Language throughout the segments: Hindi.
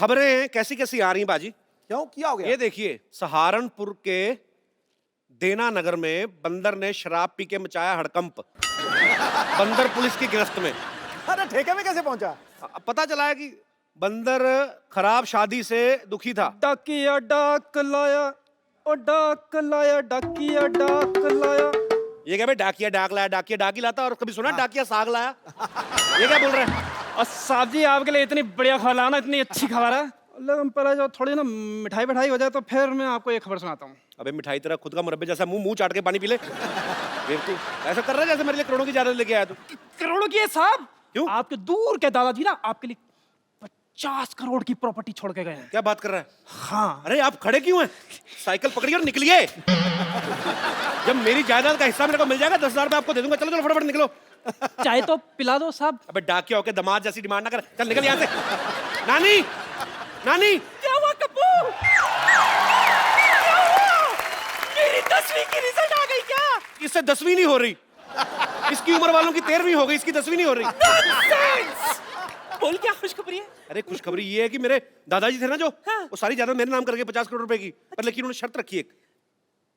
खबरें कैसी कैसी आ रही बाजी। क्यों, क्या हो गया? ये देखिए, सहारनपुर के देना नगर में बंदर ने शराब पी के मचाया हड़कंप। बंदर पुलिस की गिरफ्त में। अरे ठेके में कैसे पहुंचा? पता चला है कि बंदर खराब शादी से दुखी था। डाकिया डाक लाया, ओ डाक लाया, डाकिया डाक लाया। ये क्या भाई, डाकिया डाक लाया, डाकिया डाक ही लाता, और कभी सुना डाकिया साग लाया? ये क्या बोल रहे हैं? और साहब जी आपके लिए इतनी बढ़िया खबर लाना, इतनी अच्छी खबर है। लेकिन पहले जो थोड़ी ना मिठाई बिठाई हो जाए तो फिर मैं आपको एक खबर सुनाता हूँ। अबे मिठाई तेरा खुद का मुरब्बे जैसा मुंह चाट के पानी पी ले। बेवकूफ, ऐसा कर रहा है जैसे मेरे लिए करोड़ों की जायदाद लेके आया तू। करोड़ों की है साहब? क्यों? आपके दूर के दादाजी ना आपके लिए 50 करोड़ की प्रॉपर्टी छोड़ के गए हैं। क्या बात कर रहा है? हाँ। अरे आप खड़े क्यों हैं? साइकिल पकड़िए और निकलिए। जब मेरी जायदाद का हिस्सा मेरे को मिल जाएगा 10,000 रुपए आपको दे दूंगा। चलो चलो फटाफट निकलो। चाहे तो पिला दो साहब। अबे डाकिया होके दामाद जैसी डिमांड ना कर, चल निकल यहाँ से। नानी, नानी। क्या हुआ कपूर? क्या हुआ? मेरी 10वीं की रिजल्ट आ गई क्या? इससे 10वीं नहीं हो रही। इसकी उम्र वालों की 13वीं हो गई, इसकी 10वीं नहीं हो रही। बोल क्या खुशखबरी है? अरे खुशखबरी ये है कि मेरे दादाजी थे ना जो, हाँ। वो सारी जायदाद मेरे नाम करके 50 करोड़ रुपए की, पर लेकिन उन्होंने शर्त रखी एक।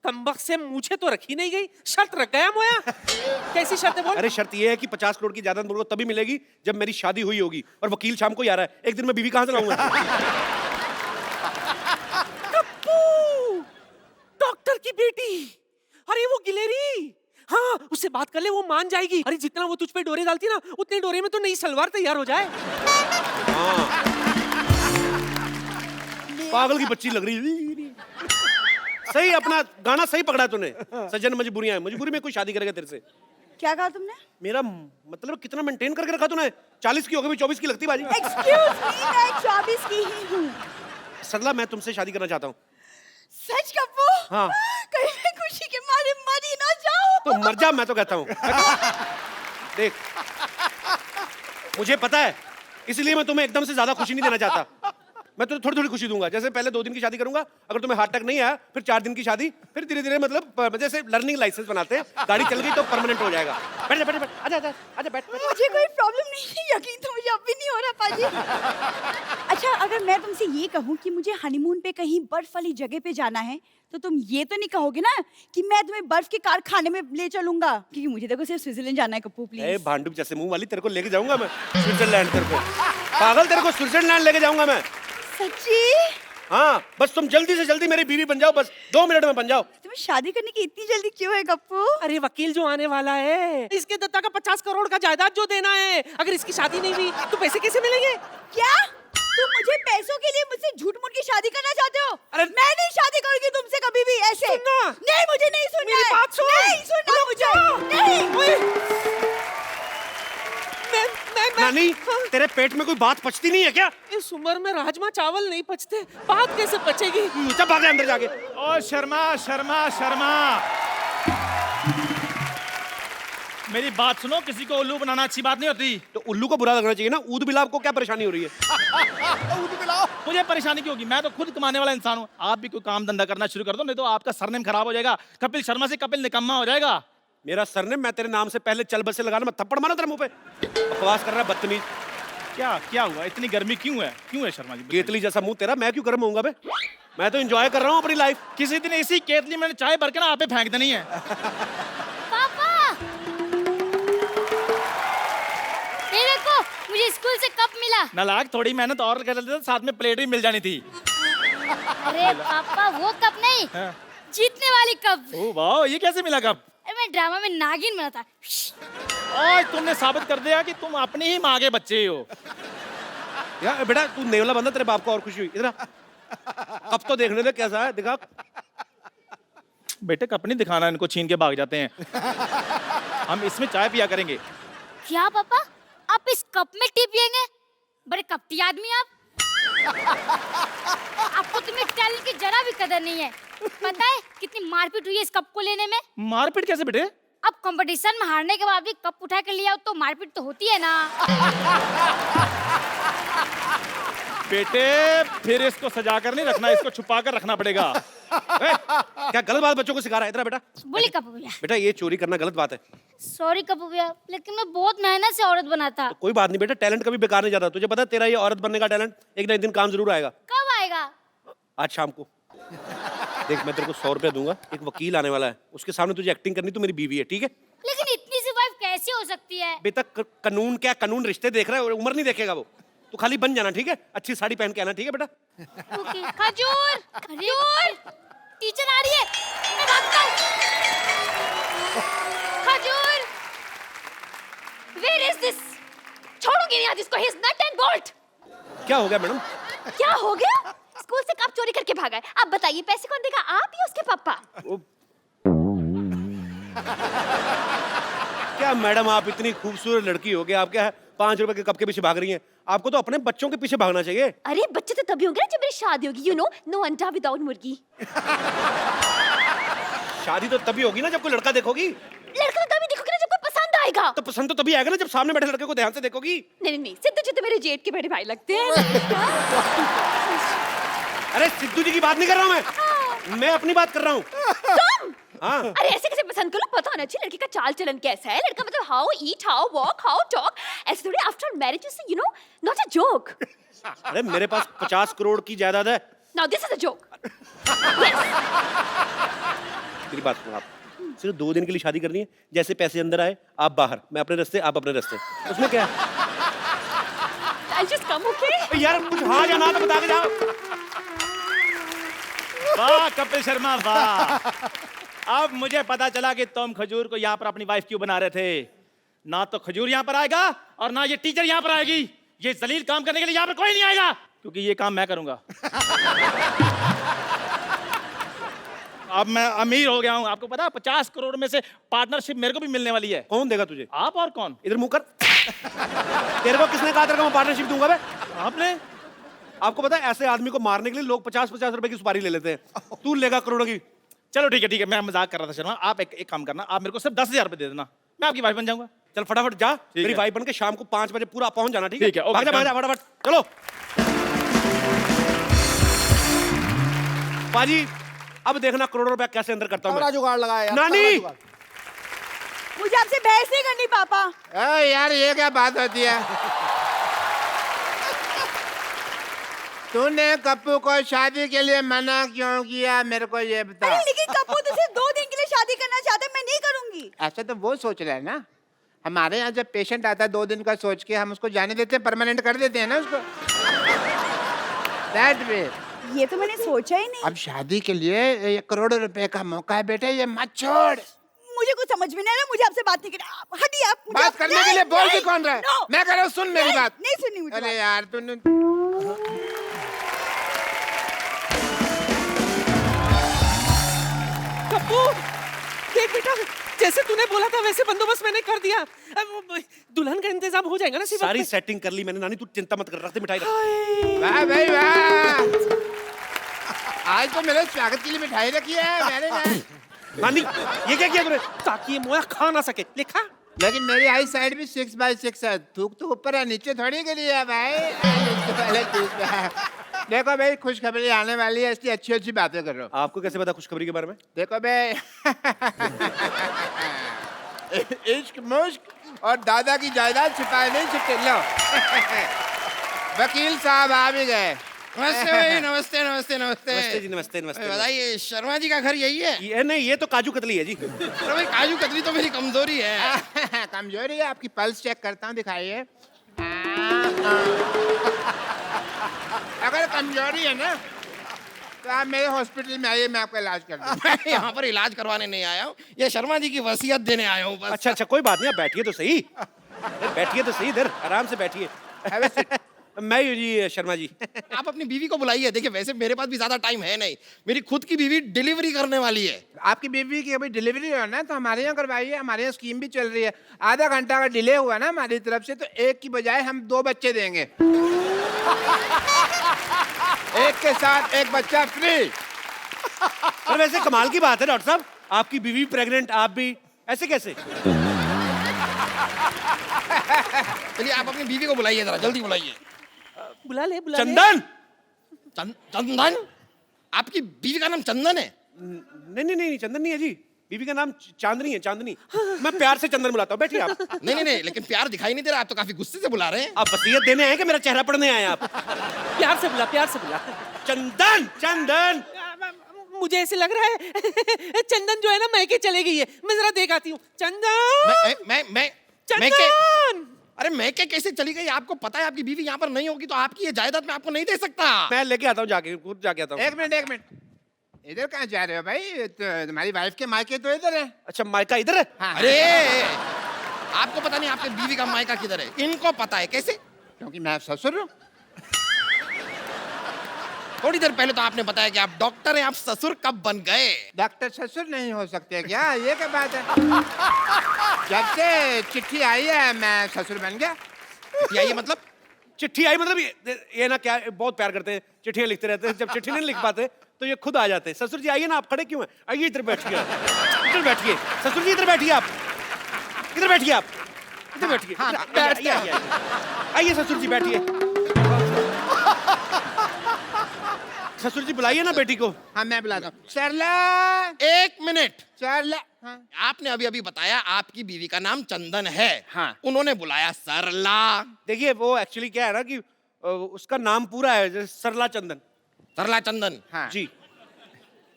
कमबख्त से मुझे तो रखी नहीं गई, शर्त रख गया मोया। कैसी शर्त है बोल? अरे शर्त ये है कि 50 करोड़ की जायदाद मुझको तभी मिलेगी जब मेरी शादी हुई होगी, और वकील शाम को ही आ रहा है। एक दिन मैं बीवी कहां से लाऊंगा? डॉक्टर की बेटी, अरे वो गिलेरी, हाँ उससे बात कर ले, वो मान जाएगी। अरे जितना वो तुझ पे डोरे डालती है ना, उतने डोरे में तो नई सलवार तैयार हो जाए। पागल की बच्ची लग रही। सही, अपना गाना सही पकड़ा तूने। सज्जन मजबूरियां हैं, मजबूरी में कोई शादी करेगा तेरे से। क्या कहा तुमने? मेरा मतलब कितना मेंटेन करके रखा तूने। 40 की हो गई, 24 की लगती बाजी। एक्सक्यूज मी, मैं 24 की ही हूँ। सरला, मैं तुमसे शादी करना चाहता हूँ। सच कप्पू? हाँ। कहीं मैं खुशी के मारे मर ही ना जाऊँ। तो मर जा, मैं तो कहता हूँ। देख, मुझे पता है, इसलिए मैं तुम्हें एकदम से ज्यादा खुशी नहीं देना चाहता। मैं तुम्हें थोड़ी थोड़ी खुशी दूंगा। जैसे पहले 2 दिन की शादी करूंगा, अगर तुम्हें हार्ट अटैक नहीं आया, फिर 4 दिन की शादी, फिर धीरे धीरे मतलब जैसे लर्निंग लाइसेंस बनाते हैं, गाड़ी चल गई तो परमानेंट हो जाएगा। बैठ जा, बैठ जा, आजा आजा आजा, बैठ बैठ। मुझे कोई प्रॉब्लम नहीं है, यकीन तो मुझे अब भी नहीं हो रहा पाजी। अच्छा, अगर मैं तुमसे ये कहूँ कि मुझे हनीमून पे कहीं बर्फ वाली जगह पे जाना है, तो तुम ये तो नहीं कहोगे ना कि मैं तुम्हें बर्फ के कारखाने में ले चलूंगा? क्योंकि मुझे देखो सिर्फ स्विट्जरलैंड जाना है कप्पू, ए प्लीज। भांडुप जैसे मुंह वाली, तेरे को लेके जाऊंगा मैं स्विट्जरलैंड। तेरे को पागल, तेरे को स्विट्जरलैंड लेके जाऊंगा मैं। सच्ची? हाँ, बस तुम जल्दी से जल्दी मेरी बीवी बन जाओ, बस 2 मिनट में बन जाओ। तुम्हें शादी करने की इतनी जल्दी क्यों है कप्पू? अरे वकील जो आने वाला है, इसके दत्ता का 50 करोड़ का जायदाद जो देना है, अगर इसकी शादी नहीं हुई तो पैसे कैसे मिलेंगे? क्या तुम मुझे पैसों के लिए मुझसे झूठ मूठ की शादी करना चाहते हो? अरे मैं नहीं शादी करूंगी तुमसे कभी भी ऐसे। सुनना। नहीं, मुझे नहीं सुनना मेरी है। बात सुन। नहीं सुनना रुक मुझे। जा। नहीं। मैं नानी, हाँ। तेरे पेट में कोई बात पचती नहीं है क्या? इस उम्र में राजमा चावल नहीं पचते, बात कैसे पचेगी? चल भाग अंदर जाके। ओ शर्मा शर्मा शर्मा, मेरी बात सुनो। किसी को उल्लू बनाना अच्छी बात नहीं होती। तो उल्लू को बुरा लगना चाहिए ना। ऊद बिलाव को क्या परेशानी हो रही है? मुझे परेशानी क्यों होगी? मैं तो खुद कमाने वाला इंसान हूँ। आप भी कोई काम धंधा करना शुरू कर दो, नहीं तो आपका सरनेम खराब हो जाएगा। कपिल शर्मा से कपिल निकम्मा हो जाएगा। मेरा सरनेम, मैं तेरे नाम से पहले चल बसे लगाना, मैं थप्पड़ मारा तेरे मुंह पे। बकवास कर रहा है बदतमीज। क्या हुआ? इतनी गर्मी क्यों है शर्मा जी? केतली जैसा मुंह तेरा, मैं क्यों गर्म होऊंगा बे? मैं तो एंजॉय कर रहा हूँ अपनी लाइफ। किसी दिन इसी केतली में चाय भर के ना आप पे फेंक देनी है। पापा, ये देखो मुझे स्कूल से कप मिला। नालायक, थोड़ी मेहनत और कर लेते तो साथ में प्लेट भी मिल जानी थी। अरे पापा, वो कप नहीं, हाँ। जीतने वाली कप। ओ वाह, ये कैसे मिला कप? अरे मैं ड्रामा में नागिन बना था। आज तुमने साबित कर दिया कि तुम अपनी ही माँ के बच्चे हो। यार बेटा, तू नेवला बंदा, तेरे बाप को और खुशी हुई। इधर आ। कब तो देखने दे कैसा है, दिखा। बेटे कप नहीं दिखाना, इनको छीन के भाग जाते हैं। हम इसमें चाय पिया करेंगे। क्या पापा, आप इस कप में टी पियेंगे? बड़े कपटी आदमी आप। आपको तुम्हें टैलेंट की जरा भी कदर नहीं है। पता है कितनी मारपीट हुई है इस कप को लेने में? मारपीट कैसे बेटे? अब कंपटीशन में हारने के बाद भी कप उठा कर लिया तो मारपीट तो होती है ना। बेटे फिर इसको सजा कर नहीं रखना, इसको छुपा कर रखना पड़ेगा। क्या गलत बात बच्चों को सिखा रहा है? इधर आ बेटा। बोली कप भैया। बेटा ये चोरी करना गलत बात है। सॉरी कप्पू भैया, लेकिन मैं बहुत मेहनत से औरत बना था। कोई बात नहीं बेटा, टैलेंट कभी बेकार नहीं जाता। तुझे पता है तेरा ये औरत बनने का टैलेंट एक ना एक दिन काम जरूर आएगा। कब आएगा? आज शाम को। देख मैं तेरे को 100 रुपया दूंगा, एक वकील आने वाला है, उसके सामने तुझे एक्टिंग करनी, तो मेरी बीवी है, ठीक है? लेकिन इतनी सी वाइफ कैसे हो सकती है? बेटा कानून क्या, कानून रिश्ते देख रहा है, उम्र नहीं देखेगा वो। तू खाली बन जाना, ठीक है? अच्छी साड़ी पहन के आना, ठीक है बेटा? ओके। खजूर, खजूर, टीचर आ रही है, मैं भागता हूँ। खजूर, where is this? छोड़ूंगी नहीं आज इसको, he is nut and bolt। क्या हो गया मैडम? क्या हो गया? स्कूल से कब चोरी करके भागा है? अब बताइए पैसे कौन देगा, आप या उसके पापा? क्या मैडम आप इतनी खूबसूरत लड़की हो गया, आप क्या 5 रुपए के कप के पीछे भाग रही हैं? आपको तो अपने बच्चों के पीछे भागना चाहिए। अरे बच्चे तो तभी होंगे ना जब मेरी शादी होगी, यू नो, नो अंडा विदाउट मुर्गी। शादी तो तभी होगी ना जब कोई लड़का देखोगी। लड़का तो तभी देखोगे ना जब कोई पसंद आएगा। तो पसंद तो तभी आएगा ना जब सामने बैठे लड़के को ध्यान से देखोगी। नहीं नहीं, सिद्धू जी तो मेरे जेठ के बड़े भाई लगते हैं। अरे सिद्धू जी की बात नहीं कर रहा हूँ मैं अपनी बात कर रहा हूँ। तुम? हाँ। अरे ऐसे कैसे पसंद करो, पता होना चाहिए लड़की का चाल चलन कैसा है। लड़का मतलब how eat, how walk, how talk, ऐसे थोड़ी after marriage is, you know, not a joke. अरे मेरे पास 50 करोड़ की जायदाद है। Now this is a joke. तेरी बात सुनो, आप सिर्फ 2 दिन के लिए शादी करनी है, जैसे पैसे अंदर आए आप बाहर, मैं अपने रास्ते, आप अपने रास्ते, उसमें क्या है? I just come, okay? यार कुछ हाँ या ना तो बता के जाओ। वाह कपिल शर्मा वाह। अब मुझे पता चला कि तुम खजूर को यहाँ पर अपनी वाइफ क्यों बना रहे थे। ना तो खजूर यहाँ पर आएगा और ना ये टीचर यहाँ पर आएगी। ये जलील काम करने के लिए यहाँ पर कोई नहीं आएगा, क्योंकि ये काम मैं करूंगा। अब मैं अमीर हो गया हूँ, आपको पता है 50 करोड़ में से पार्टनरशिप मेरे को भी मिलने वाली है। कौन देगा तुझे? आप और कौन? इधर मुंह कर। तेरे को किसने कहा तेरे को मैं पार्टनरशिप दूंगा बे? आपने? आपको पता है ऐसे आदमी को मारने के लिए लोग 50-50 रुपए की सुपारी ले लेते हैं, तू लेगा करोड़ों की। चलो ठीक है, मैं मजाक कर रहा था शर्मा। आप एक काम करना, आप मेरे को सिर्फ 10,000 रुपए दे देना, मैं आपकी वाइफ बन जाऊंगा। चल फटाफट जा, मेरी है। वाइफ बन के शाम को 5 बजे पूरा पहुंच जाना, ठीक है? ठीक है, ओके, भाग जा डन। फटाफट चलो। पाजी अब देखना करोड़ों रुपया कैसे अंदर करता हूं तगड़ा मैं। जुगाड़ लगाया यार, नानी! तगड़ा जुगाड़। मुझे आपसे बहस नहीं करनी पापा। यार ये क्या बात होती है? तूने कप्पू को शादी के लिए मना क्यों किया, मेरे को ये बता। अरे लेकिन कप्पू तो सिर्फ 2 दिन के लिए शादी करना चाहता है, मैं नहीं करूंगी। ऐसा तो वो सोच रहा है ना। हमारे यहाँ जब पेशेंट आता है 2 दिन का सोच के हम उसको जाने देते हैं, परमानेंट कर देते हैं ना उसको। That way। ये तो मैंने सोचा ही नहीं। अब शादी के लिए 1 करोड़ रुपए का मौका है बेटे, ये मत छोड़। मुझे कुछ समझ में नहीं आ रहा, मुझे आपसे बात नहीं करनी। आप हटिए, आप मुझे बात करने के लिए बोल भी कौन रहा है? No, मैं कह रहा हूँ सुन मेरी नहीं, बात। नहीं सुननी मुझे अरे बात। यार तूने कप्पू, देख बेटा, जैसे तूने बोला था वैसे बंदोबस्त मैंने कर दिया। अब वो दुल्हन का इंतजाम हो जाएगा ना सिवा सारी सेटिंग कर ली मैंने नानी, तू चिंता मत कर, रख दे मिठाई रख। वाह भाई वाह, आज तो मेरे स्वागत के लिए मिठाई रखी है मैंने ना। नानी ये क्या किया तूने? ताकि ये मोया खा ना सके। लिखा? लेकिन मेरी आई साइड भी 6/6 है, थूक तो ऊपर है नीचे थोड़ी गिरी है भाई। पहले देखो भाई खुशखबरी आने वाली है, इसलिए अच्छी अच्छी बातें कर रहा हूँ। आपको कैसे पता खुशखबरी के बारे में? देखो भाई इश्क मुश्क और दादा की जायदाद छिपाए नहीं छिपते। लो वकील साहब आ भी गए। नमस्ते भाई, नमस्ते नमस्ते नमस्ते। नमस्ते जी, नमस्ते नमस्ते। बताइए शर्मा जी का घर यही है? ये नहीं, ये तो काजू कतली है जी। अरे भाई काजू कतली तो मेरी कमजोरी है। कमजोरी है आपकी, पल्स चेक करता हूँ, दिखाइए। अगर कमजोरी है ना तो आप मेरे हॉस्पिटल में आइए, मैं आपका इलाज कर दूँ। मैं यहाँ पर इलाज करवाने नहीं आया हूँ, ये शर्मा जी की वसीयत देने आया हूँ बस। अच्छा अच्छा कोई बात नहीं, आप बैठिए तो सही। बैठिए तो सही, इधर आराम से बैठिए। मैं हूँ जी शर्मा जी। आप अपनी बीवी को बुलाइए। देखिए वैसे मेरे पास भी ज्यादा टाइम है नहीं, मेरी खुद की बीवी डिलीवरी करने वाली है। आपकी बीवी की अभी डिलीवरी हो ना तो हमारे यहाँ करवाइए, हमारे यहाँ स्कीम भी चल रही है। आधा घंटा का डिले हुआ ना हमारी तरफ से तो 1 की बजाय हम 2 बच्चे देंगे। एक के साथ 1 बच्चा फ्री। और वैसे कमाल की बात है डॉक्टर साहब, आपकी बीवी प्रेग्नेंट, आप भी, ऐसे कैसे? चलिए आप अपनी बीवी को बुलाइए, जरा जल्दी बुलाइए। बुला ले, बुला ले। चंदन! चंदन? आपकी बीवी का नाम चंदन है? नहीं नहीं नहीं, चंदन नहीं है जी, बीवी का नाम चांदनी है, चांदनी। मैं प्यार से चंदन बुलाता हूँ, बैठिए आप। नहीं नहीं नहीं, लेकिन प्यार दिखाई नहीं दे रहा, आप तो काफी गुस्से से बुला रहे हैं। आप वसीयत देने आए कि मेरा चेहरा पढ़ने आए आप? प्यार से बुला, प्यार से बुला। चंदन, चंदन। मुझे ऐसे लग रहा है चंदन जो है ना मैके चले गई है। मैं जरा देख आती हूँ। चंदन, मैं चंदन। अरे मैं कैसे चली गई? आपको पता है आपकी बीवी यहाँ पर नहीं होगी तो आपकी ये जायदाद मैं आपको नहीं दे सकता। मैं लेके आता हूँ, जाके खुद जाके आता हूँ। एक मिनट, इधर कहाँ जा रहे हो भाई? तो तुम्हारी वाइफ के मायके तो इधर है। अच्छा, मायका इधर है? हाँ। अरे आपको पता नहीं आपके बीवी का मायका किधर है? इनको पता है। कैसे? क्योंकि मैं ससुर हूँ। थोड़ी देर पहले तो आपने बताया कि आप डॉक्टर हैं, आप ससुर कब बन गए? डॉक्टर ससुर नहीं हो सकते क्या? ये क्या बात है? जब से चिट्ठी आई है मैं ससुर बन गया। या ये मतलब? चिट्ठी आई मतलब ये ना क्या बहुत प्यार करते हैं, चिट्ठियां लिखते रहते हैं। जब चिट्ठी नहीं लिख पाते तो ये खुद आ जाते हैं। ससुर जी आइए ना, आप खड़े क्यों हैं? आइए इधर बैठिए, इधर बैठिए। ससुर जी इधर बैठिए आप, इधर बैठिए आप, इधर बैठिए। आइए ससुर जी बैठिए। ससुर जी बुलाइए ना बेटी को। हाँ मैं बुलाता हूँ। सरला, एक मिनट। सरला। हाँ। आपने अभी अभी बताया आपकी बीवी का नाम चंदन है। हाँ। उन्होंने बुलाया सरला। देखिए वो एक्चुअली क्या है ना कि उसका नाम पूरा है जैसे सरला चंदन। सरला चंदन। हाँ। जी।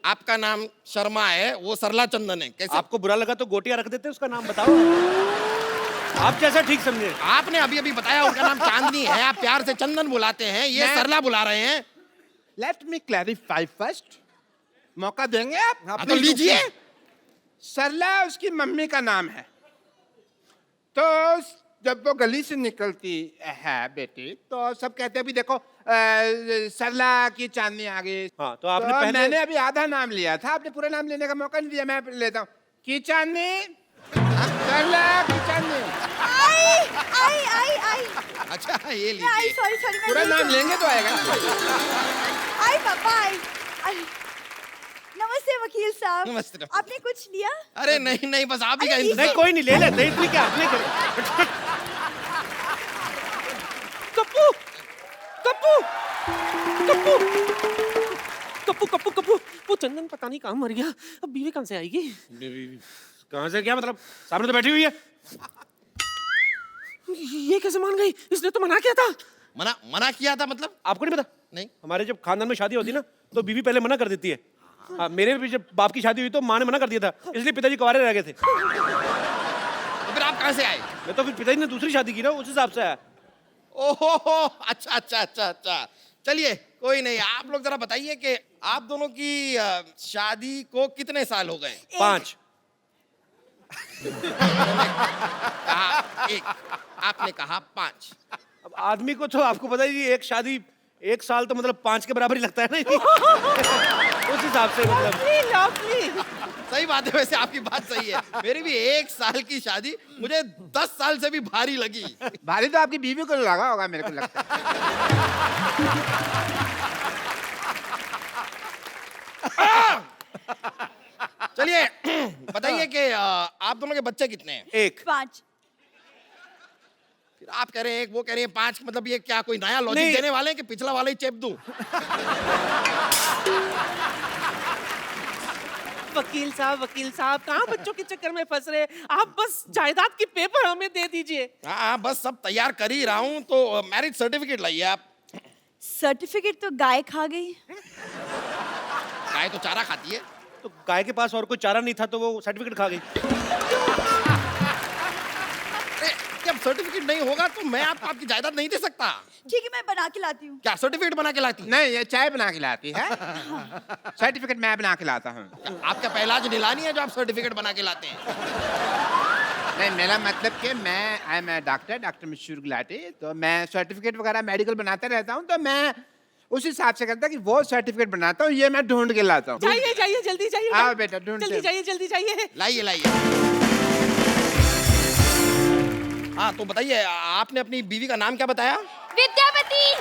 आपका नाम शर्मा है, वो सरला चंदन है। कैसे? आपको बुरा लगा तो गोटियां रख देते, उसका नाम बताओ, आप जैसा ठीक समझे। आपने अभी अभी बताया उनका नाम चांदनी है, आप प्यार से चंदन बुलाते हैं, ये सरला बुला रहे हैं। Let me clarify first. मौका देंगे आप? हाँ, तो लीजिए। सरला उसकी मम्मी का नाम है। तो जब वो गली से निकलती है बेटी तो सब कहते हैं अभी देखो सरला की चांदनी आ गई। हाँ, तो आपने पहले- मैंने अभी आधा नाम लिया था, आपने पूरा नाम लेने का मौका नहीं दिया। मैं लेता हूँ की चांदनी, सरला की चांदनी। आई अच्छा ये आई, लीजिए। सॉरी पूरा नाम लेंगे तो आएगा। आई पापा आई। नमस्ते वकील साहब। नमस्ते। आपने कुछ लिया? अरे नहीं नहीं, बस आप ही का अरे, इंतजार। नहीं कोई नहीं, ले लेते इतनी क्या आपने करे। कप्पू, कप्पू, कप्पू, कप्पू, कप्पू, कप्पू। वो चंदन पता नहीं कहाँ मर गया। अब बीवी कहाँ से आएगी? कहाँ से क्या मतलब? सामने तो बैठी हुई है। ये कैसे मान गई? इसने तो मना किया था। मना किया था मतलब? आपको नहीं पता? नहीं। हमारे जब खानदान में शादी होती है ना तो बीवी पहले मना कर देती है। हाँ, मेरे भी जब बाप की शादी हुई तो माँ ने मना कर दिया था, इसलिए पिताजी कुंवारे रह गए थे। तो फिर आप कहाँ से आए? मैं तो फिर पिताजी ने दूसरी शादी की ना, उस हिसाब से आया। ओहो, अच्छा अच्छा अच्छा अच्छा। चलिए कोई नहीं, आप लोग जरा बताइए कि आप दोनों की शादी को कितने साल हो गए? 5। कहा 1, आपने कहा 5। अब आदमी को तो आपको पता ही, एक शादी 1 साल तो मतलब 5 के बराबर ही लगता है ना। उस हिसाब से मतलब। लवली। सही बात है, वैसे आपकी बात सही है। मेरी भी 1 साल की शादी मुझे 10 साल से भी भारी लगी। भारी तो आपकी बीवी को लगा होगा, मेरे को लगता है। चलिए बताइए कि आप दोनों के बच्चे कितने हैं? 1। 5। फिर आप कह रहे हैं 1, वो कह रहे हैं 5, मतलब ये क्या कोई नया लॉजिक नहीं। देने वाले हैं कि पिछला वाला ही चेप दूं? वकील साहब कहाँ बच्चों के चक्कर में फंस रहे? आप बस जायदाद की पेपर हमें दे दीजिए। हाँ बस सब तैयार कर ही रहा हूँ, तो मैरिज सर्टिफिकेट लाइए आप। सर्टिफिकेट तो गाय खा गई। गाय तो चारा खाती है। तो गाय के पास और कोई चारा नहीं था तो वो सर्टिफिकेट खा गई। अरे, जब सर्टिफिकेट नहीं होगा तो मैं आपको आपकी जायदाद नहीं दे सकता। ठीक है मैं बना के लाती हूँ। क्या सर्टिफिकेट बना के लाती? नहीं, ये चाय बना के लाती है। सर्टिफिकेट मैं बना के लाता हूँ। आपका पहला जो नीलानी है जो आप सर्टिफिकेट बना के लाते हैं? नहीं, मेरा मतलब कि मैं आई एम डॉक्टर मशहूर गुलाटी, तो मैं सर्टिफिकेट वगैरह मेडिकल बनाता रहता हूँ, तो मैं उस हिसाब से करता कि वो सर्टिफिकेट बनाता हूँ, ये मैं ढूंढ के लाता हूँ। जाइए जल्दी जाइए। आओ बेटा, ढूंढते जल्दी जाइए। लाइए लाइए। हाँ तो बताइए, आपने अपनी बीवी का नाम क्या बताया? विद्यावती।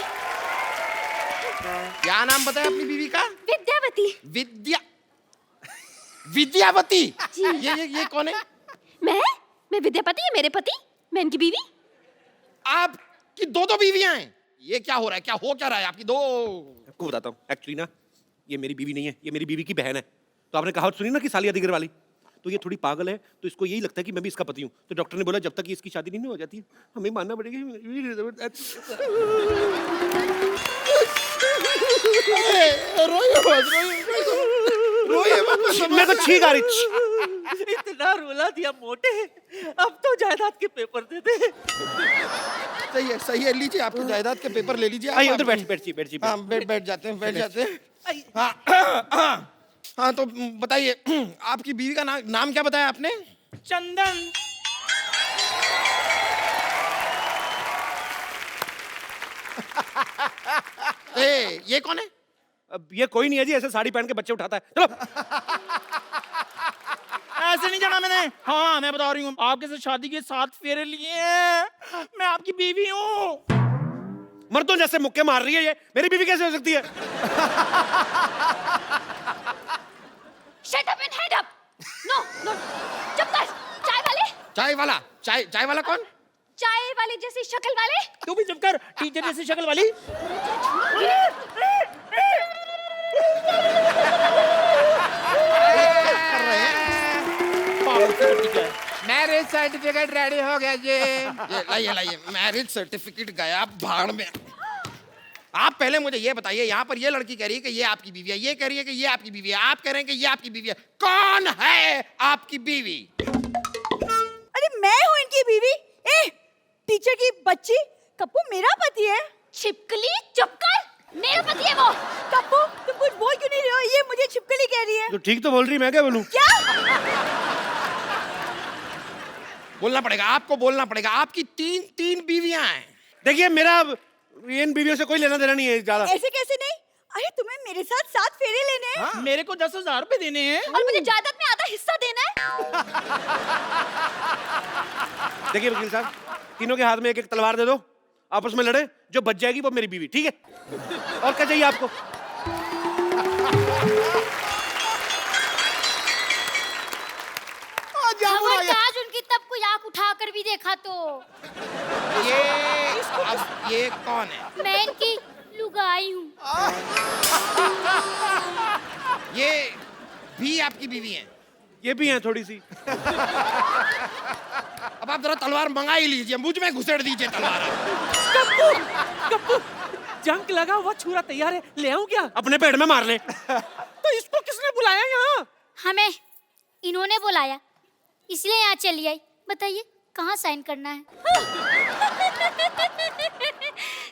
क्या नाम बताया अपनी बीवी का? विद्यावती। विद्यावती। जी। ये कौन है? मैं विद्यापति है मेरे पति, मैं इनकी बीवी। आपकी 2 बीवियां हैं? ये क्या हो रहा है? क्या हो क्या रहा है आपकी 2? आपको बताता हूँ, एक्चुअली ना ये मेरी बीवी नहीं है, ये मेरी बीवी की बहन है। तो आपने कहावत सुनी ना कि सालिया दिगर वाली, तो ये थोड़ी पागल है, तो इसको यही लगता है कि मैं भी इसका पति हूँ। तो डॉक्टर ने बोला जब तक इसकी शादी नहीं हो जाती हमें मानना पड़ेगा। मैं तो छींक आ रही। इतना रुला दिया मोटे, अब तो जायदाद के पेपर दे दे। सही है, लीजिए आपके जायदाद के पेपर ले लीजिए। आइए उधर बैठिए। हाँ, बैठ जाते हैं। हाँ, हाँ, तो बताइए आपकी बीवी का नाम क्या बताया आपने? चंदन। ये कौन है? अब ये कोई नहीं है जी, ऐसे साड़ी पहन के बच्चे उठाता है। चलो। ऐसे नहीं जाना मैंने। हाँ, मैं बता रही हूँ, आपके साथ शादी के 7 फेरे लिए हैं। मैं आपकी बीवी हूँ। मर्दों जैसे मुक्के मार रही है ये, मेरी बीवी कैसे हो सकती है? Shut up and head up. No, no. चुप कर। चाय वाला कौन? चाय वाले जैसी शक्ल वाले। तू भी चुप कर, टीचर जैसी शक्ल वाली। मैरिज सर्टिफिकेट रेडी हो गया जी। ये लाइए मैरिज सर्टिफिकेट गया भाड़ में। आप पहले मुझे ये बताइए, यहाँ पर ये लड़की कह रही है कि ये आपकी बीवी है, ये कह रही है कि ये आपकी बीवी है, आप कह रहे हैं कि ये आपकी बीवी है। कौन है आपकी बीवी? अरे मैं हूँ इनकी बीवी। टीचर की बच्ची, कप्पू मेरा पति है। छिपकली चुप कर। मेरा पति है वो। कप्पू तुम कुछ बोल क्यों नहीं रहे हो? ये मुझे छिपकली कह रही है। तो ठीक तो बोल रही, मैं क्या बोलूं? क्या? बोलना पड़ेगा, आपको बोलना पड़ेगा। आपकी तीन बीवियां हैं। देखिए मेरा इन बीवियों से कोई लेना देना नहीं है ज्यादा। ऐसे कैसे नहीं? अरे तुम्हें मेरे साथ 7 फेरे लेने हैं। हाँ? मेरे को 10,000 रुपए देने हैं और मुझे जायदाद में आधा हिस्सा देना है। देखिए वकील साहब, तीनों के हाथ में एक तलवार दे दो, आपस में लड़े, जो बच जाएगी वो मेरी बीवी, ठीक है? और क्या चाहिए आपको? खबरदार उनकी तब कोई आंख उठाकर भी देखा तो। ये कौन है? मैं इनकी लुगाई हूँ। ये भी आपकी बीवी हैं? ये भी हैं थोड़ी सी। अब आप जरा तलवार मंगा ही लीजिए, मुझ में घुसेड़ दीजिए तलवार। कप्पू जंग लगा हुआ छुरा तैयार है, ले आऊं क्या? अपने पेट में मार ले। तो इसको किसने बुलाया यहाँ? हमें इन्होंने बुलाया, इसलिए यहाँ चली आई। बताइए कहाँ साइन करना है?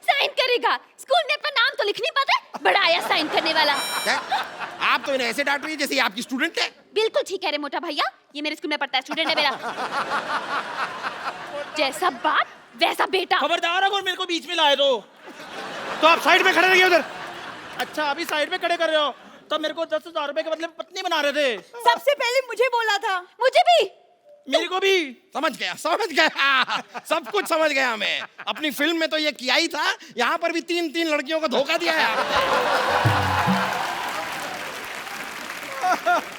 साइन करेगा? स्कूल में अपना नाम तो लिख नहीं पाता, बड़ा आया साइन करने वाला। क्या? आप तो इन्हें ऐसे डांट रही है जैसे आपकी स्टूडेंट है। बिल्कुल ठीक कह रहे मोटा भैया, ये मेरे स्कूल में पढ़ता है, स्टूडेंट है मेरा। जैसा बाप वैसा बेटा। खबरदार अगर मेरे को बीच में लाए तो आप साइड में खड़े रहिए उधर। अच्छा, अभी साइड में खड़े कर रहे हो तो मेरे को 10,000 रुपए के बदले में पत्नी बना रहे थे। सबसे पहले मुझे बोला था। मुझे भी। मेरे को भी। समझ गया सब कुछ समझ गया मैं। अपनी फिल्म में तो ये किया ही था, यहाँ पर भी तीन लड़कियों को धोखा दिया है आपने।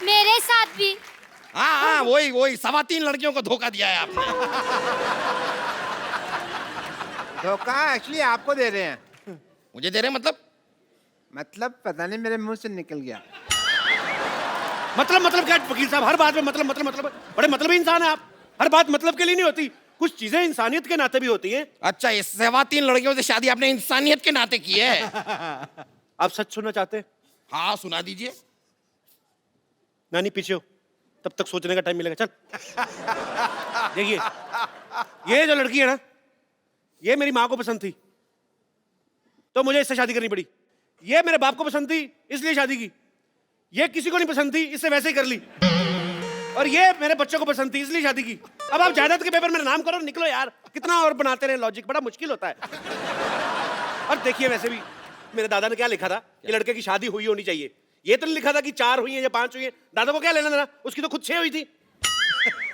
मेरे साथ भी। हाँ, वही 3.25 लड़कियों को धोखा दिया है आपने। धोखा एक्चुअली आपको दे रहे हैं। मुझे दे रहे हैं मतलब पता नहीं मेरे मुंह से निकल गया। मतलब क्या वकील साहब, हर बात में मतलब बड़े मतलबी इंसान है आप। हर बात मतलब के लिए नहीं होती, कुछ चीजें इंसानियत के नाते भी होती हैं। अच्छा, ये 3.25 लड़कियों से शादी आपने इंसानियत के नाते की है? आप सच सुनना चाहते हैं? हाँ, सुना दीजिए। नानी पीछे हो, तब तक सोचने का टाइम मिलेगा। चल देखिए, ये जो लड़की है ना, ये मेरी माँ को पसंद थी तो मुझे इससे शादी करनी पड़ी। ये मेरे बाप को पसंद थी इसलिए शादी की। ये किसी को नहीं पसंद थी, इससे वैसे ही कर ली। और ये मेरे बच्चों को पसंद थी इसलिए शादी की। अब आप जायदाद के पेपर मेरा नाम करो, निकलो यार। कितना और बनाते रहे लॉजिक, बड़ा मुश्किल होता है। और देखिए, वैसे भी मेरे दादा ने क्या लिखा था कि लड़के की शादी हुई होनी चाहिए। ये तो नहीं लिखा था कि 4 हुई है या 5 हुई है। दादा को क्या लेना देना, उसकी तो खुद 6 हुई थी।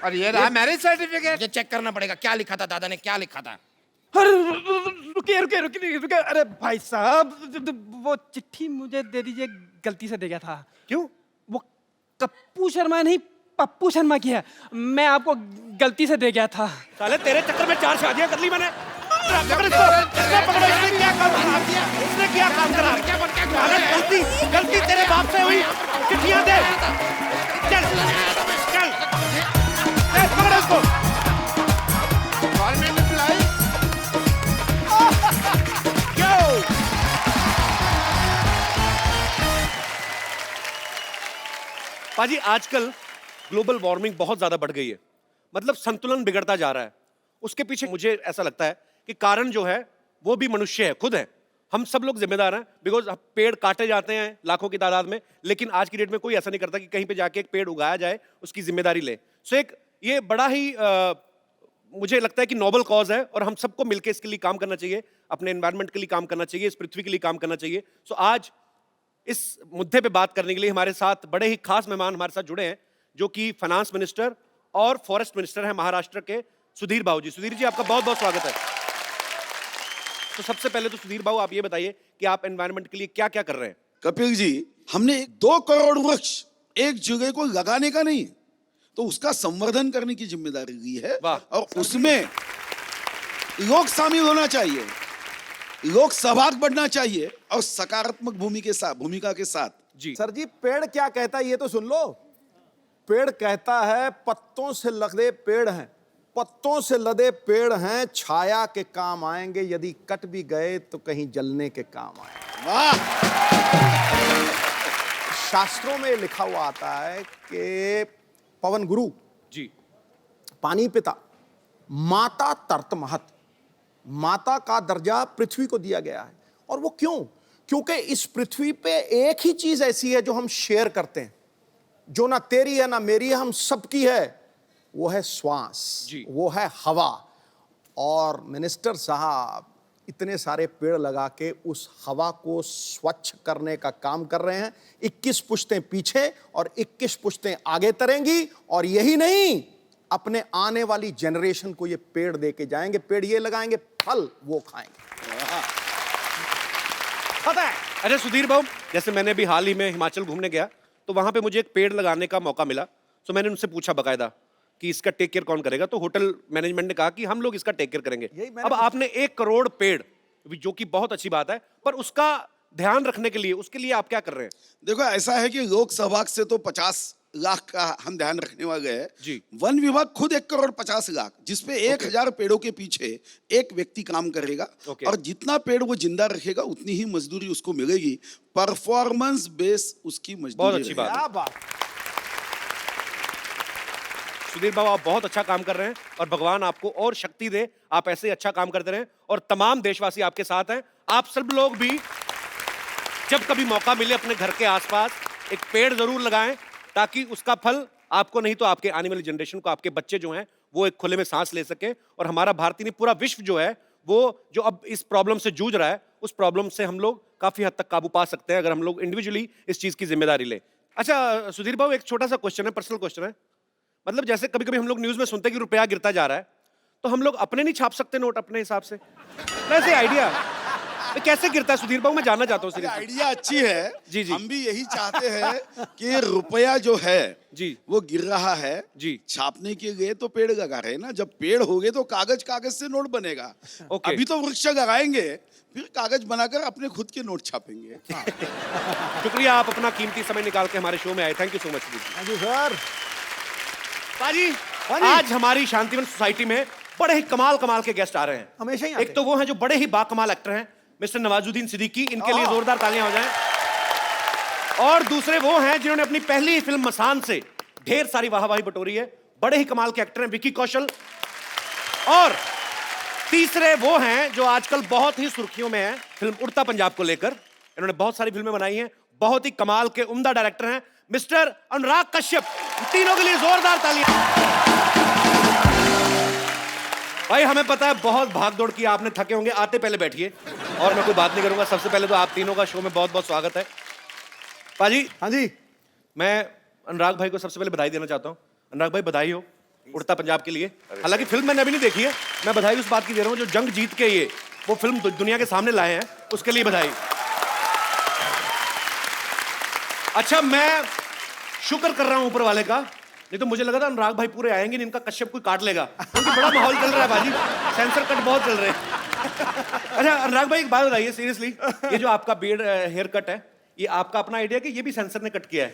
और ये रहा मैरिज सर्टिफिकेट। ये चेक करना पड़ेगा, क्या लिखा था दादा ने, क्या लिखा था। अरे रुकिए अरे भाई साहब, वो चिट्ठी मुझे दे दीजिए, गलती से दे गया था। क्यों? वो कप्पू शर्मा नहीं, पप्पू शर्मा की है। मैं आपको गलती से दे गया था। साले तेरे चक्कर में 4 शादियां कर ली मैंने। इसने क्या काम करा? गलती तेरे बाप से हुई। चिट्ठियां दे। चल पाजी आजकल ग्लोबल वार्मिंग बहुत ज्यादा बढ़ गई है, मतलब संतुलन बिगड़ता जा रहा है। उसके पीछे मुझे ऐसा लगता है कि कारण जो है वो भी मनुष्य है, खुद है। हम सब लोग जिम्मेदार हैं, बिकॉज पेड़ काटे जाते हैं लाखों की तादाद में, लेकिन आज की डेट में कोई ऐसा नहीं करता कि कहीं पे जाके एक पेड़ उगाया जाए, उसकी जिम्मेदारी ले। सो एक ये बड़ा ही मुझे लगता है कि नोबल कॉज है और हम सबको मिलकर इसके लिए काम करना चाहिए, अपने एनवायरनमेंट के लिए काम करना चाहिए, इस पृथ्वी के लिए काम करना चाहिए। सो आज इस मुद्दे पे बात करने के लिए हमारे साथ बड़े ही खास मेहमान हमारे साथ जुड़े हैं, जो कि फाइनेंस मिनिस्टर और फॉरेस्ट मिनिस्टर हैं महाराष्ट्र के, सुधीर बाबू जी। सुधीर जी, आपका बहुत बहुत स्वागत है। तो सबसे पहले तो सुधीर बाबू आप ये बताइए कि आप एनवायरनमेंट के लिए क्या क्या कर रहे हैं। कपिल जी, हमने 2 करोड़ वृक्ष एक जगह को लगाने का नहीं, तो उसका संवर्धन करने की जिम्मेदारी ली है। और उसमें लोग शामिल होना चाहिए, लोग सहभाग बढ़ना चाहिए और सकारात्मक भूमिका के साथ। जी सर जी, पेड़ क्या कहता है ये तो सुन लो। पेड़ कहता है पत्तों से लदे पेड़ हैं, पत्तों से लदे पेड़ हैं, छाया के काम आएंगे, यदि कट भी गए तो कहीं जलने के काम आएंगे। वाह! शास्त्रों में लिखा हुआ आता है कि पवन गुरु जी, पानी पिता, माता तर्त महत, माता का दर्जा पृथ्वी को दिया गया है। और वो क्यों? क्योंकि इस पृथ्वी पे एक ही चीज ऐसी है जो हम शेयर करते हैं, जो ना तेरी है ना मेरी है, हम सबकी है, वो है श्वास जी। वो है हवा। और मिनिस्टर साहब इतने सारे पेड़ लगा के उस हवा को स्वच्छ करने का काम कर रहे हैं। 21 पुश्तें पीछे और 21 पुश्तें आगे तरेंगी, और यही नहीं, अपने आने वाली जनरेशन को ये पेड़ दे के जाएंगे। पेड़ ये लगाएंगे, फल वो खाएंगे। पता है? अच्छा सुधीर बाबू, जैसे मैंने भी हाल ही में हिमाचल घूमने गया, तो वहां पे मुझे एक पेड़ लगाने का मौका मिला। तो मैंने उनसे पूछा बकायदा कि इसका टेक केयर कौन करेगा, तो होटल मैनेजमेंट ने कहा कि हम लोग इसका टेक केयर करेंगे। अब आपने 1 करोड़ पेड़, जो कि बहुत अच्छी बात है, पर उसका ध्यान रखने के लिए, उसके लिए आप क्या कर रहे हैं? देखो, ऐसा है कि लोक सहभाग से तो 50 लाख का हम ध्यान रखने वाले हैं जी। वन विभाग खुद 1 करोड़ 50 लाख, जिसपे 1000 पेड़ों के पीछे एक व्यक्ति काम करेगा। और जितना पेड़ वो जिंदा रखेगा उतनी ही मजदूरी उसको मिलेगी। परफॉर्मेंस बेस उसकी मजदूरी। बहुत अच्छी बात है। क्या बात। सुधीर बाबू, आप बहुत अच्छा काम कर रहे हैं और भगवान आपको और शक्ति दे, आप ऐसे ही अच्छा काम करते रहें। और तमाम देशवासी आपके साथ हैं। आप सब लोग भी जब कभी मौका मिले अपने घर के आसपास एक पेड़ जरूर लगाएं, ताकि उसका फल आपको नहीं तो आपके आने वाली जनरेशन को, आपके बच्चे जो हैं वो एक खुले में सांस ले सके। और हमारा भारतीय नहीं, पूरा विश्व जो है वो जो अब इस प्रॉब्लम से जूझ रहा है, उस प्रॉब्लम से हम लोग काफी हद तक काबू पा सकते हैं अगर हम लोग इंडिविजुअली इस चीज की जिम्मेदारी लें। अच्छा सुधीर बाबू, एक छोटा सा क्वेश्चन है, पर्सनल क्वेश्चन है। मतलब जैसे कभी कभी हम लोग न्यूज में सुनते हैं कि रुपया गिरता जा रहा है, तो हम लोग अपने नहीं छाप सकते नोट अपने हिसाब से? वैसे आइडिया कैसे गिरता है सुधीर बाबू, मैं जानना चाहता हूँ। आइडिया अच्छी है जी जी। हम भी यही चाहते हैं कि रुपया जो है जी वो गिर रहा है जी। छापने के लिए तो पेड़ लगा रहे हैं ना। जब पेड़ हो गए तो कागज से नोट बनेगा। ओके। अभी तो वृक्ष लगाएंगे, फिर कागज बनाकर अपने खुद के नोट छापेंगे। शुक्रिया, आप अपना कीमती समय निकाल के हमारे शो में आए। Thank you so much sir. पाजी। आज हमारी शांतिवन सोसाइटी में बड़े ही कमाल के गेस्ट आ रहे हैं। हमेशा ही आते एक तो वो हैं जो बड़े ही बाकमाल एक्टर हैं, मिस्टर नवाजुद्दीन सिद्दीकी, इनके लिए जोरदार तालियां हो जाएं। और दूसरे वो हैं जिन्होंने अपनी पहली फिल्म मसान से ढेर सारी वाहवाही बटोरी है, बड़े ही कमाल के एक्टर हैं, विकी कौशल। और तीसरे वो हैं जो आजकल बहुत ही सुर्खियों में हैं फिल्म उड़ता पंजाब को लेकर। इन्होंने बहुत सारी फिल्में बनाई हैं, बहुत ही कमाल के उम्दा डायरेक्टर हैं, मिस्टर अनुराग कश्यप। तीनों के लिए जोरदार तालियां। भाई हमें पता है बहुत भाग दौड़ की, आपने थके होंगे, आते पहले बैठिए और मैं कोई बात नहीं करूंगा। सबसे पहले तो आप तीनों का शो में बहुत बहुत स्वागत है। पाजी। हाँ जी। मैं अनुराग भाई को सबसे पहले बधाई देना चाहता हूँ। अनुराग भाई बधाई हो उड़ता पंजाब के लिए। हालांकि फिल्म मैंने अभी नहीं देखी है, मैं बधाई उस बात की दे रहा हूँ जो जंग जीत के ये वो फिल्म दुनिया के सामने लाए हैं, उसके लिए बधाई। अच्छा, मैं शुक्र कर रहा हूं ऊपर वाले का, नहीं तो मुझे लगा था अनुराग भाई पूरे आएंगे, इनका कश्यप कोई काट लेगा, क्योंकि बड़ा माहौल चल रहा है बाजी, सेंसर कट बहुत चल रहे हैं। अच्छा अनुराग भाई एक बात बताइए सीरियसली, ये जो आपका बियर्ड हेयर कट है, ये आपका अपना आइडिया कि ये भी सेंसर ने कट किया है?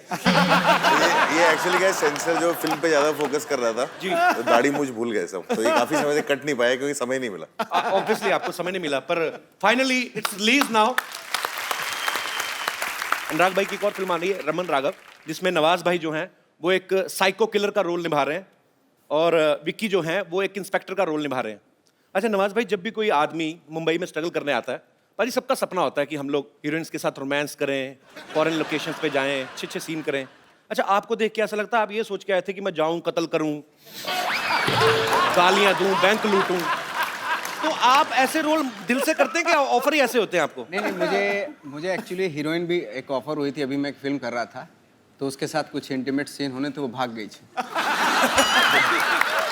ये एक्चुअली क्या है, सेंसर जो फिल्म पे ज्यादा फोकस कर रहा था जी, तो दाढ़ी मूंछ भूल गए सब, तो ये काफी समय से कट नहीं पाया क्योंकि समय नहीं मिला। ऑब्वियसली आपको समय नहीं मिला, पर फाइनली इट्स रिलीज नाउ। अनुराग भाई की एक और फिल्म आ रही है, रमन राघव, जिसमें नवाज भाई जो हैं वो एक साइको किलर का रोल निभा रहे हैं और विक्की जो हैं वो एक इंस्पेक्टर का रोल निभा रहे हैं। अच्छा नवाज भाई, जब भी कोई आदमी मुंबई में स्ट्रगल करने आता है, भाई सबका सपना होता है कि हम लोग हीरोइंस के साथ रोमांस करें, फॉरेन लोकेशंस पे जाएं, अच्छे अच्छे सीन करें। अच्छा आपको देख के ऐसा लगता है आप ये सोच के आए थे कि मैं जाऊं, कत्ल करूं, गालियां दूं, बैंक लूटूं, तो आप ऐसे रोल दिल से करते हैं कि ऑफर ही ऐसे होते हैं आपको? नहीं, मुझे एक्चुअली हीरोइन भी एक ऑफर हुई थी। अभी मैं एक फिल्म कर रहा था तो उसके साथ कुछ इंटीमेट सीन होने थे, वो भाग गई थी।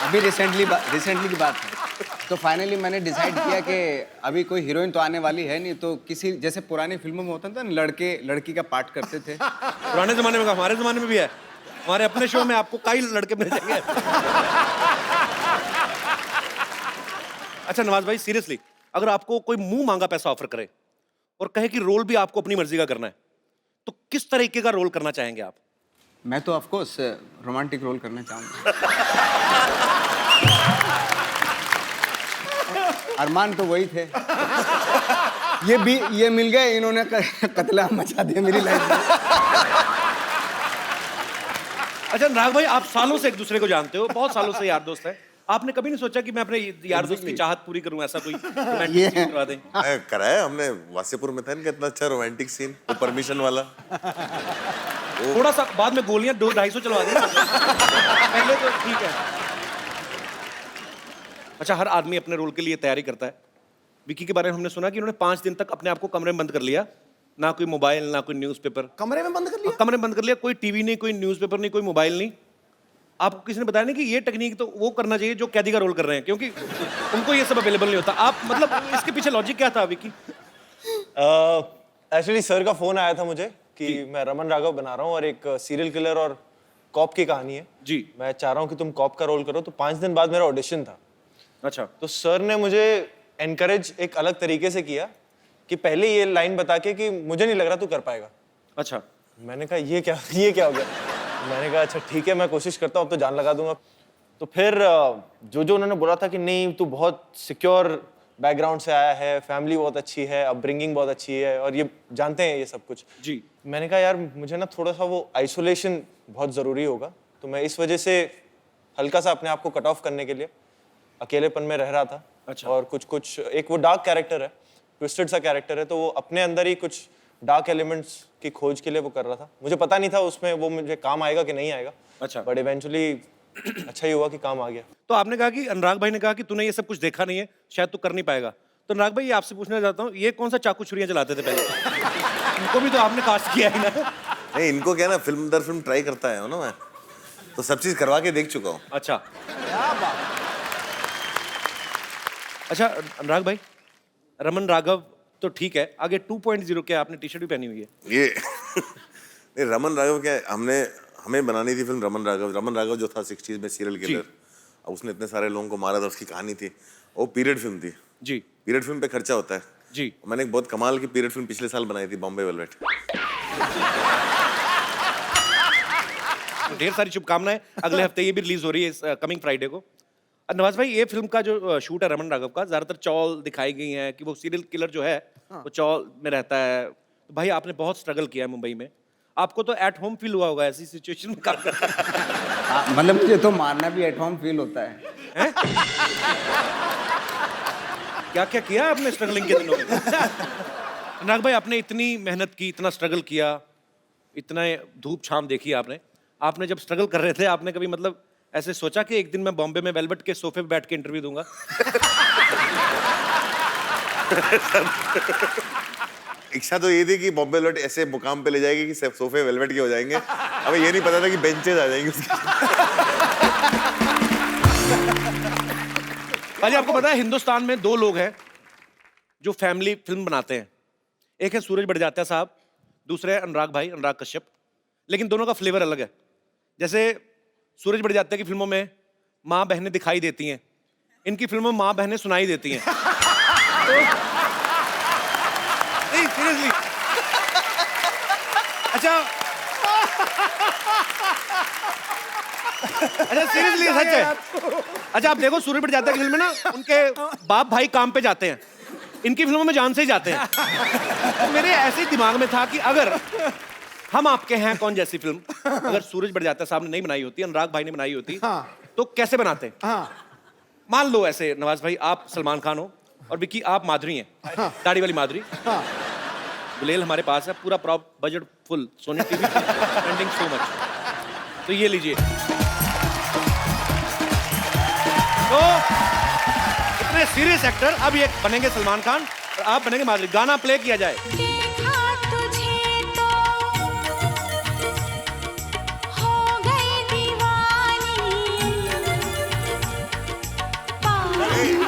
अभी रिसेंटली की बात है। तो फाइनली मैंने डिसाइड किया कि अभी कोई हीरोइन तो आने वाली है नहीं, तो किसी जैसे पुरानी फिल्मों में होता था ना, लड़के लड़की का पार्ट करते थे। पुराने जमाने में, हमारे जमाने में भी है। हमारे अपने शो में आपको कई लड़के मिल जाएंगे। अच्छा नवाज भाई, सीरियसली अगर आपको कोई मुंह मांगा पैसा ऑफर करे और कहे कि रोल भी आपको अपनी मर्जी का करना है, तो किस तरीके का रोल करना चाहेंगे आप? मैं तो ऑफ कोर्स रोमांटिक रोल करना चाहूंगा। अरमान तो वही थे। ये मिल गए, इन्होंने कत्लेआम मचा दिया मेरी लाइफ में। अच्छा अनुराग भाई, आप सालों से एक दूसरे को जानते हो, बहुत सालों से यार दोस्त हैं। आपने कभी नहीं सोचा कि मैं अपने यार दोस्त की चाहत पूरी करूं, ऐसा कोई रोमांटिक सीन करवा दें? कराया हमने, वासेपुर में था इनका इतना अच्छा रोमांटिक सीन, वो परमिशन वाला। थोड़ा सा बाद में गोलियां 200-250 चलवा दें पहले तो ठीक है। अच्छा हर आदमी अपने रोल के लिए तैयारी करता है। विक्की के बारे में हमने सुना कि उन्होंने 5 दिन तक अपने आप को कमरे में बंद कर लिया, ना कोई मोबाइल ना कोई न्यूज़पेपर। कमरे में बंद कर लिया? कमरे में बंद कर लिया, कोई टीवी नहीं, कोई न्यूज़पेपर नहीं, कोई मोबाइल नहीं। आपको किसी ने बताया नहीं कि ये टेक्निक तो वो करना चाहिए जो कैदी का रोल कर रहे हैं, क्योंकि उनको ये सब अवेलेबल नहीं होता। आप मतलब इसके पीछे लॉजिक क्या था विक्की? एक्चुअली सर का फोन आया था मुझे कि मैं रमन राघव बना रहा हूँ और एक सीरियल किलर और कॉप की कहानी है जी, मैं चाह रहा हूँ कि तुम कॉप का रोल करो। तो 5 दिन बाद मेरा ऑडिशन था। अच्छा। तो सर ने मुझे एनकरेज एक अलग तरीके से किया कि पहले ये लाइन बता के कि मुझे नहीं लग रहा तू कर पाएगा। अच्छा। मैंने कहा ये क्या हो गया? मैंने कहा अच्छा ठीक है, मैं कोशिश करता हूँ, अब तो जान लगा दूंगा। तो फिर जो उन्होंने बोला था कि नहीं तू बहुत सिक्योर बैकग्राउंड से आया है, फैमिली बहुत अच्छी है, अपब्रिंगिंग बहुत अच्छी है और ये जानते हैं ये सब कुछ जी। मैंने कहा यार मुझे ना थोड़ा सा वो आइसोलेशन बहुत ज़रूरी होगा, तो मैं इस वजह से हल्का सा अपने आप को कट ऑफ करने के लिए अकेलेपन में रह रहा था। अच्छा। और कुछ एक वो डार्क कैरेक्टर है, ट्विस्टेड सा कैरेक्टर है, तो वो अपने अंदर ही कुछ डार्क एलिमेंट्स की खोज के लिए वो कर रहा था। मुझे पता नहीं था उसमें वो मुझे काम आएगा कि नहीं आएगा। अच्छा। बट इवेंचुअली अच्छा ही हुआ कि काम आ गया। तो आपने कहा कि अनुराग भाई ने कहा कि तूने ये सब कुछ देखा नहीं है, शायद तू कर नहीं पाएगा। तो अनुराग भाई आपसे पूछना चाहता हूँ, ये कौन सा चाकू छुरियां चलाते थे पहले? इनको भी तो आपने कास्ट किया है ना? नहीं, इनको क्या ना फिल्म दर फिल्म ट्राई करता है ना, मैं तो सब चीज करवा के देख चुका हूँ। अच्छा। अच्छा अनुराग भाई, रमन राघव तो ठीक है, आगे 2.0 क्या आपने टी शर्ट भी पहनी हुई है? ये नहीं, रमन राघव क्या है, हमें बनानी थी फिल्म रमन राघव जो था 60s में सीरियल किलर। अब उसने इतने सारे लोगों को मारा था, उसकी कहानी थी, वो पीरियड फिल्म थी जी। पीरियड फिल्म पे खर्चा होता है जी। मैंने एक बहुत कमाल की पीरियड फिल्म पिछले साल बनाई थी, बॉम्बे वेलवेट। ढेर सारी शुभकामनाएं, अगले हफ्ते ये भी रिलीज हो रही है कमिंग फ्राइडे को। नवाज भाई, ये फिल्म का जो शूट है रमन राघव का, ज्यादातर चौल दिखाई गई है कि वो सीरियल किलर जो है वो चौल में रहता है। तो भाई आपने बहुत स्ट्रगल किया है मुंबई में, आपको तो एट होम फील हुआ होगा ऐसी सिचुएशन में काम करना। मतलब मुझे तो मारना भी एट होम फील होता है। क्या क्या किया आपने स्ट्रगलिंग के दिनों में? अनुराग भाई, आपने इतनी मेहनत की, इतना स्ट्रगल किया, इतना धूप छाम देखी आपने जब स्ट्रगल कर रहे थे, आपने कभी मतलब ऐसे सोचा कि एक दिन मैं बॉम्बे में वेलवेट के सोफे पे बैठ के इंटरव्यू दूंगा? इच्छा तो ये थी कि बॉम्बे वेलवेट ऐसे मुकाम पे ले जाएगी कि सोफे वेलवेट के हो जाएंगे। हमें ये नहीं पता था कि बेंचेस आ जाएंगे उसके। भाई आपको पता है हिंदुस्तान में 2 लोग हैं जो फैमिली फिल्म बनाते हैं, एक है सूरज बड़जात्या साहब, दूसरे है अनुराग कश्यप। लेकिन दोनों का फ्लेवर अलग है। जैसे सूरज बड़जात्या की फिल्मों में माँ बहनें दिखाई देती हैं, इनकी फिल्मों में माँ बहनें सुनाई देती हैं। नहीं सीरियसली। अच्छा सीरियसली सच है। अच्छा आप देखो सूरज बड़जात्या की फिल्म में ना उनके बाप भाई काम पे जाते हैं, इनकी फिल्मों में जान से ही जाते हैं। तो मेरे ऐसे ही दिमाग में था कि अगर हम आपके हैं कौन जैसी फिल्म अगर सूरज बढ़ जाता साहब ने नहीं बनाई होती, अनुराग भाई ने बनाई होती, तो कैसे बनाते? मान लो ऐसे नवाज भाई आप सलमान खान हो और विक्की आप माधुरी हैं, दाढ़ी वाली माधुरी। गुलेल हमारे पास है, पूरा prop budget full, Sony TV spending so much. तो ये लीजिए। तो इतने सीरियस एक्टर अब ये बनेंगे सलमान खान और आप बनेंगे माधुरी। गाना प्ले किया जाए।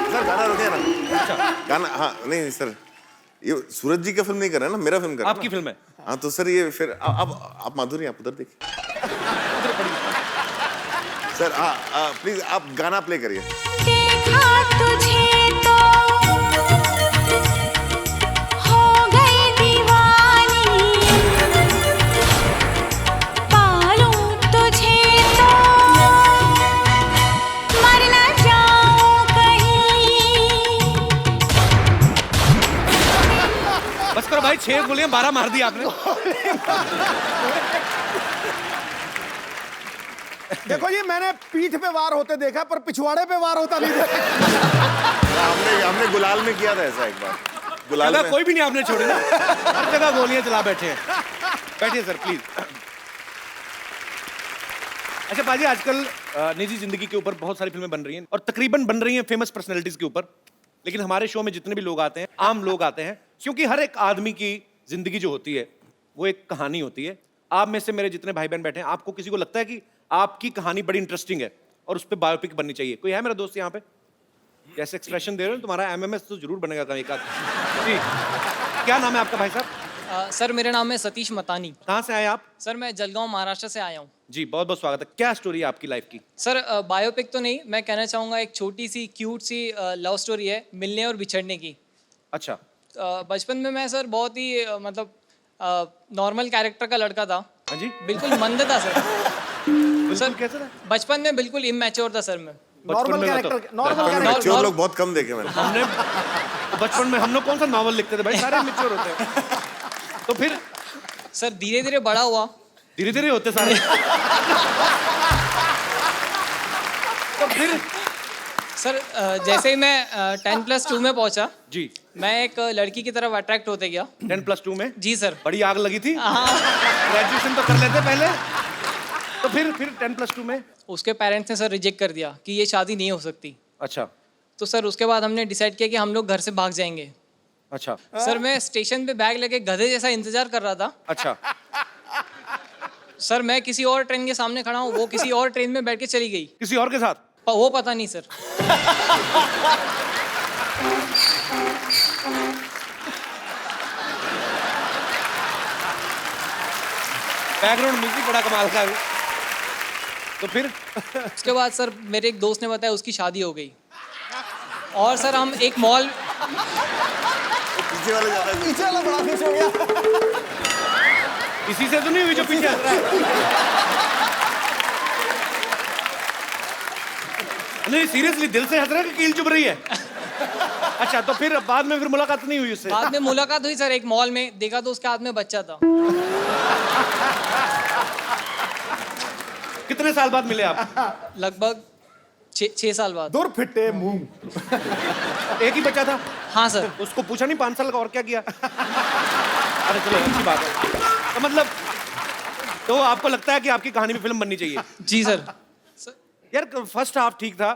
सर गाना रुके ना। अच्छा गाना, हाँ नहीं सर ये सूरज जी का फिल्म नहीं कर रहे हैं ना, मेरा फिल्म कर रहे हैं। आपकी फिल्म है। हाँ तो सर ये फिर अब आप माधुरी आप उधर देखिए। सर प्लीज आप गाना प्ले करिए। देखा तुझे तो हो गई दीवानी, पालूं तुझे तो मर न जाऊं कहीं। बस करो भाई, 6 गोलियां 12 मार दी आपने। देखो जी, मैंने पीठ पे वार होते देखा पर पिछवाड़े पे वार होता नहीं देखा। हमने गुलाल में किया था ऐसा एक बार। गुलाल में कोई भी नहीं आपने छोड़ी ना, हर जगह गोलियां चला बैठे हैं। बैठिए सर प्लीज। अच्छा पाजी, आजकल निजी जिंदगी के ऊपर बहुत सारी फिल्में बन रही हैं और तकरीबन बन रही हैं फेमस पर्सनैलिटीज के ऊपर, लेकिन हमारे शो में जितने भी लोग आते हैं आम लोग आते हैं, क्योंकि हर एक आदमी की जिंदगी जो होती है वो एक कहानी होती है। आप में से मेरे जितने भाई बहन बैठे हैं, आपको किसी को लगता है कि आपकी कहानी बड़ी इंटरेस्टिंग है और उस पर बायोपिक बननी चाहिए? कोई है मेरा दोस्त यहाँ पे? जैसे एक्सप्रेशन दे रहे हो, तुम्हारा एमएमएस तो जरूर बनेगा कहीं का। जी, क्या नाम है आपका भाई साहब? सर मेरा नाम है सतीश मतानी। कहाँ से आए आप? सर मैं जलगांव महाराष्ट्र से आया हूँ। जी बहुत बहुत स्वागत है। क्या स्टोरी है आपकी लाइफ की? सर बायोपिक तो नहीं, मैं कहना चाहूँगा एक छोटी सी क्यूट सी लव स्टोरी है, मिलने और बिछड़ने की। अच्छा। बचपन में मैं सर बहुत ही मतलब नॉर्मल कैरेक्टर का लड़का था। हाँ जी। बिल्कुल मंद था सर। सर कैसे था? बचपन में बिल्कुल इमैच्योर था सर मैं। नॉर्मल कैरेक्टर, नॉर्मल मैच्योर लोग बहुत कम देखे मैंने। हमने बचपन में हम लोग कौन सा नॉवल लिखते थे भाई, सारे मैच्योर होते हैं। तो फिर सर धीरे धीरे बड़ा हुआ। धीरे धीरे होते सारे। तो फिर सर जैसे ही मैं 10+2 में पहुंचा जी, मैं एक लड़की की तरफ अट्रैक्ट होते गया। 10+2 में? जी सर। बड़ी आग लगी थी। ग्रेजुएशन तो कर लेते पहले। तो फिर 10+2 में उसके पेरेंट्स ने सर रिजेक्ट कर दिया कि ये शादी नहीं हो सकती। अच्छा। तो सर उसके बाद हमने डिसाइड किया कि हम लोग घर से भाग जाएंगे। अच्छा। सर मैं स्टेशन पे बैग लेके गधे जैसा इंतजार कर रहा था। अच्छा। सर मैं किसी और ट्रेन के सामने खड़ा हूँ, वो किसी और ट्रेन में बैठ के चली गई। किसी और के साथ? वो पता नहीं सर। बैकग्राउंड म्यूजिक बड़ा कमाल का है। तो फिर उसके बाद सर मेरे एक दोस्त ने बताया उसकी शादी हो गई। और सर हम एक मॉल, पीछे वाला ज्यादा है। पीछे वाला बड़ा खुश हो गया। इसी से तो नहीं हुई जो पीछे हंस रहा है। नहीं सीरियसली दिल से हंस रहा है कि कील चुभ रही है? अच्छा तो फिर बाद में फिर मुलाकात नहीं हुई उससे? बाद में मुलाकात हुई सर, एक मॉल में देखा तो उसके हाथ में बच्चा था। कितने साल बाद मिले आप? लगभग 6 साल बाद। दूर फिटे मुंह। एक ही बच्चा था? हाँ सर। उसको पूछा नहीं 5 साल का और क्या किया? अरे चलो अच्छी बात है। तो मतलब तो आपको लगता है कि आपकी कहानी में फिल्म बननी चाहिए? जी सर। यार फर्स्ट हाफ ठीक था,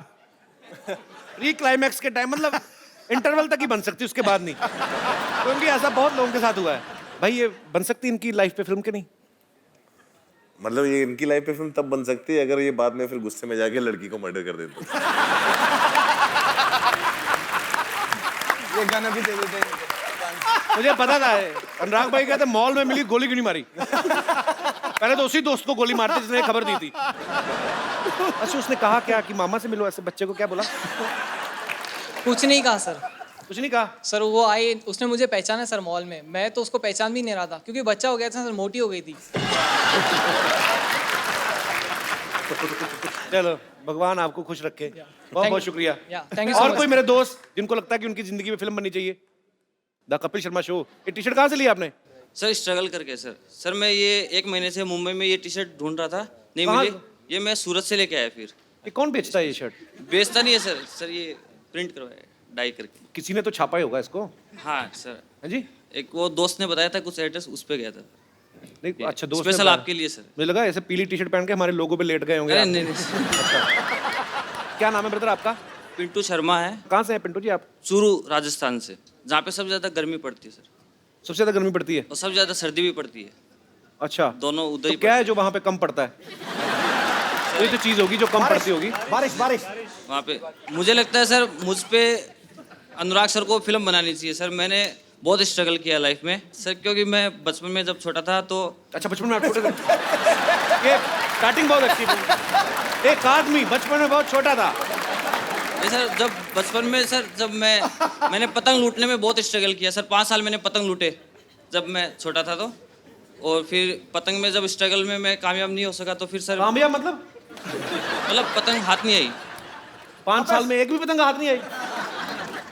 प्री क्लाइमैक्स के टाइम मतलब इंटरवल तक ही बन सकती, उसके बाद नहीं। क्योंकि ऐसा बहुत लोगों के साथ हुआ है। भाई ये बन सकती इनकी लाइफ पे फिल्म के नहीं? मतलब ये इनकी लाइफ पे फिल्म तब बन सकती है अगर ये बाद में फिर गुस्से में जाके लड़की को मर्डर कर देते। ये गाना भी दे देते हैं। मुझे पता था अनुराग भाई कहते मॉल में मिली गोली क्यों नहीं मारी। पहले तो उसी दोस्त को गोली मारते जिसने खबर दी थी। अच्छा उसने कहा क्या कि मामा से मिलो, ऐसे बच्चे को क्या बोला? कुछ नहीं कहा सर। कुछ नहीं कहा? सर वो आई, उसने मुझे पहचाना सर मॉल में, मैं तो उसको पहचान भी नहीं रहा था क्योंकि बच्चा हो गया था सर, मोटी हो गई थी। चलो भगवान आपको खुश रखे। बहुत बहुत शुक्रिया। थैंक यू सो और मच। कोई मेरे दोस्त जिनको लगता है कि उनकी जिंदगी में फिल्म बननी चाहिए? The Kapil Sharma show. ये टी शर्ट कहाँ से लिया आपने? सर स्ट्रगल करके सर। सर मैं ये 1 महीने से मुंबई में ये टी शर्ट ढूंढ रहा था, नहीं कहाँ? मिली। ये मैं सूरत से लेके आया फिर। ये कौन बेचता है ये शर्ट? बेचता नहीं है सर, सर ये प्रिंट करवाया डाई करके। किसी ने तो छापा ही होगा इसको। हाँ सर। हाँ जी। एक वो दोस्त ने बताया था कुछ एड्रेस, उस पे गया था। नहीं अच्छा दोस्त ने स्पेशल बताया। आपके लिए सर। मुझे लगा ऐसे पीली टी शर्ट पहन के हमारे लोगों पे लेट गए होंगे अरे आप। नहीं नहीं अच्छा। क्या नाम है ब्रदर आपका? पिंटू शर्मा है। कहाँ से है पिंटू जी आप? चूरू राजस्थान से, जहाँ पे सबसे ज्यादा गर्मी पड़ती है सर। सबसे ज्यादा गर्मी पड़ती है और सबसे ज्यादा सर्दी भी पड़ती है। अच्छा दोनों उधर तो ही क्या है जो वहाँ पे कम पड़ता है? कोई तो चीज होगी जो कम पड़ती होगी। बारिश बारिश। वहाँ पे मुझे लगता है सर, मुझ पे अनुराग सर को फिल्म बनानी चाहिए सर। मैंने बहुत स्ट्रगल किया लाइफ में सर, क्योंकि मैं बचपन में जब छोटा था तो। अच्छा बचपन में आप छोटे थे। ये स्टार्टिंग बहुत अच्छी थी। एक आदमी बचपन में बहुत छोटा था। ये सर जब बचपन में सर, जब मैंने पतंग लूटने में बहुत स्ट्रगल किया सर। 5 साल मैंने पतंग लूटे जब मैं छोटा था तो। और फिर पतंग में जब स्ट्रगल में मैं कामयाब नहीं हो सका तो फिर सर। कामयाब मतलब पतंग हाथ नहीं आई। 5 साल में एक भी पतंग हाथ नहीं आई?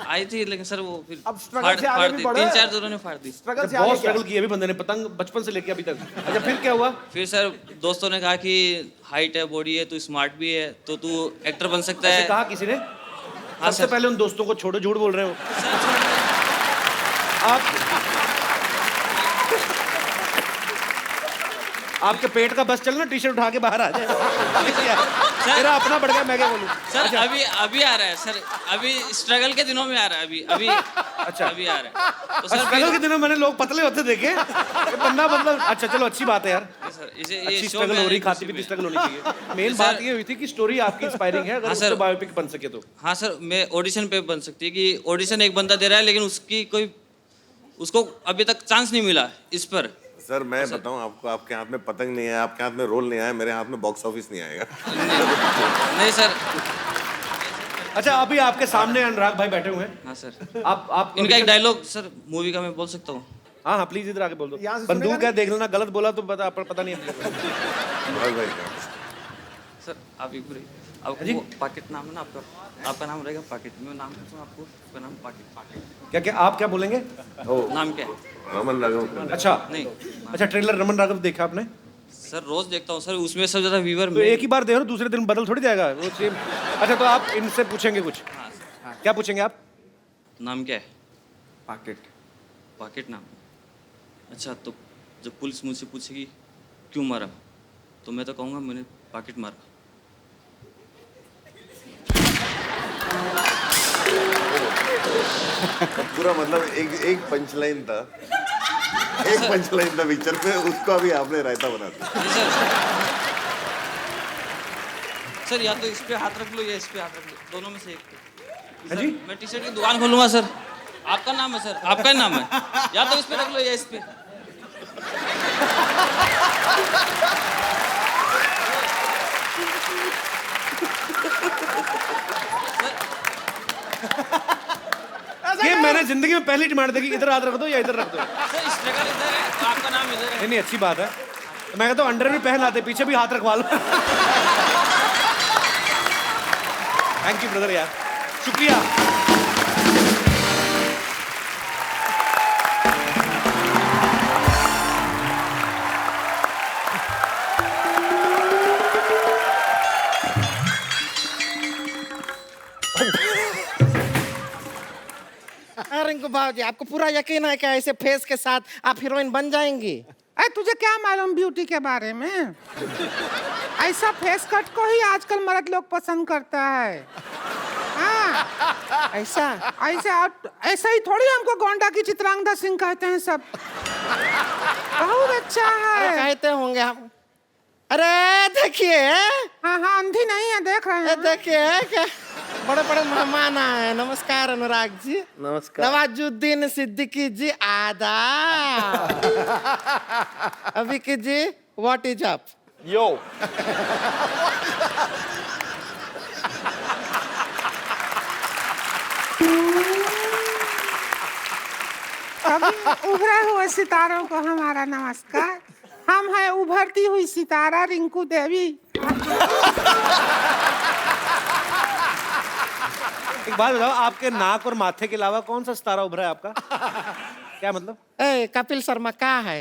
आई थी लेकिन सर वो फिर अब struggle से आगे भी बढ़े। 3-4 जोरों ने फाड़ दी। बहुत स्ट्रगल किया अभी बंदे ने पतंग बचपन से लेके अभी तक। अच्छा फिर क्या हुआ? फिर सर दोस्तों ने कहा कि हाइट है, बॉडी है, तू स्मार्ट भी है, तो तू एक्टर बन सकता है। ऐसे कहा किसी ने? हाँ सबसे सर। पहले उन दोस्तों को छोड़ो, झूठ बोल रहे हो आपके पेट का बस चलना, टी शर्ट उठा के बाहर आ जाए। मेरा अपना बढ़ गया, मैं क्या बोलूं? सर अभी आ रहा है सर, अभी स्ट्रगल के दिनों में आ रहा है अभी। अच्छा अभी आ रहा है तो सर। स्ट्रगल के दिनों मैंने लोग पतले होते देखे। ये बंदा मतलब अच्छा चलो अच्छी बात है यार। सर इसे अच्छी ये स्ट्रगल हो रही, खाती पीती स्ट्रगल होनी चाहिए। मेन बात ये हुई थी कि स्टोरी आपकी इंस्पायरिंग है, अगर हाँ उससे सर। बायोपिक बन सके तो। हाँ सर, मैं ऑडिशन पे बन सकती है कि ऑडिशन एक बंदा दे रहा है लेकिन उसको अभी तक चांस नहीं मिला इस पर। सर मैं बताऊं आपको, आपके हाथ में पतंग नहीं है, आपके हाथ में रोल नहीं आया, मेरे हाथ में बॉक्स ऑफिस नहीं आएगा। नहीं सर। अच्छा अभी आपके सामने अनुराग भाई बैठे हुए हैं। हाँ सर। आप इनका एक डायलॉग सर मूवी का मैं बोल सकता हूँ? हाँ हाँ प्लीज इधर आके बोल दो। यहाँ से बंदूक सुनेगा है, देख लेना, गलत बोला तो पता नहीं है। सर आप एक बार आपको पाकेट नाम है ना आपका नाम रहेगा पाकेट। मैं नाम पूछता हूँ आपको, आपका नाम पाकेट। क्या क्या आप क्या बोलेंगे? नाम क्या है? रमन राघव। अच्छा नहीं। अच्छा ट्रेलर रमन राघव देखा आपने? सर रोज देखता हूँ सर, उसमें सबसे ज्यादा व्यूअर तो एक ही बार देखो, दूसरे दिन बदल थोड़ी जाएगा वो सेम। अच्छा तो आप इनसे पूछेंगे कुछ? क्या पूछेंगे आप? नाम क्या है? पाकेट। पाकेट नाम। अच्छा तो जब पुलिस मुझसे पूछेगी क्यों मारा, तो मैं तो कहूँगा मैंने पाकेट मारा। पूरा मतलब एक पंच लाइन था, एक पंच लाइन था पिक्चर पे, उसको अभी आपने रायता बना दिया। सर या तो इस पे हाथ रख लो या इस पे हाथ रख लो, दोनों में से एक पे। जी? मैं टी शर्ट की दुकान खोलूंगा सर। आपका नाम है सर, आपका ही नाम है, या तो इस पे रख लो या इस पे। ये मैंने जिंदगी में पहली डिमांड देखी, इधर हाथ रख दो या इधर रख दो। सर स्ट्रगल इधर है तो आपका नाम इधर है। नहीं अच्छी बात है। मैं कहता हूँ अंडर भी पहन आते, पीछे भी हाथ रखवा लो। थैंक यू ब्रदर यार, शुक्रिया। रिंकू भाजी, आपको पूरा यकीन है क्या ऐसे फेस के साथ आप हीरोइन बन जाएंगी? अरे तुझे क्या मालूम ब्यूटी के बारे में? ऐसा फेस कट को ही आजकल मर्द लोग पसंद करता है। हाँ ऐसा ऐसा ही थोड़ी हमको गोंडा की चित्रांगदा सिंह कहते हैं सब। बहुत अच्छा है। अरे कहते होंगे हम। अरे देखिए, हाँ हाँ अंधी नहीं है, देख रहे हैं। देखिए क्या बड़े बड़े मेहमान आए। नमस्कार अनुराग जी। नमस्कार। नवाजुद्दीन सिद्दीकी जी आदाब। अभिकी जी व्हाट इज अप? यो सभी उभरे हुए सितारों को हमारा नमस्कार। हम हैं उभरती हुई सितारा रिंकू देवी। एक बात बताओ, आपके नाक और माथे के अलावा कौन सा सितारा उभरा है आपका? क्या मतलब? ए कपिल शर्मा क्या है?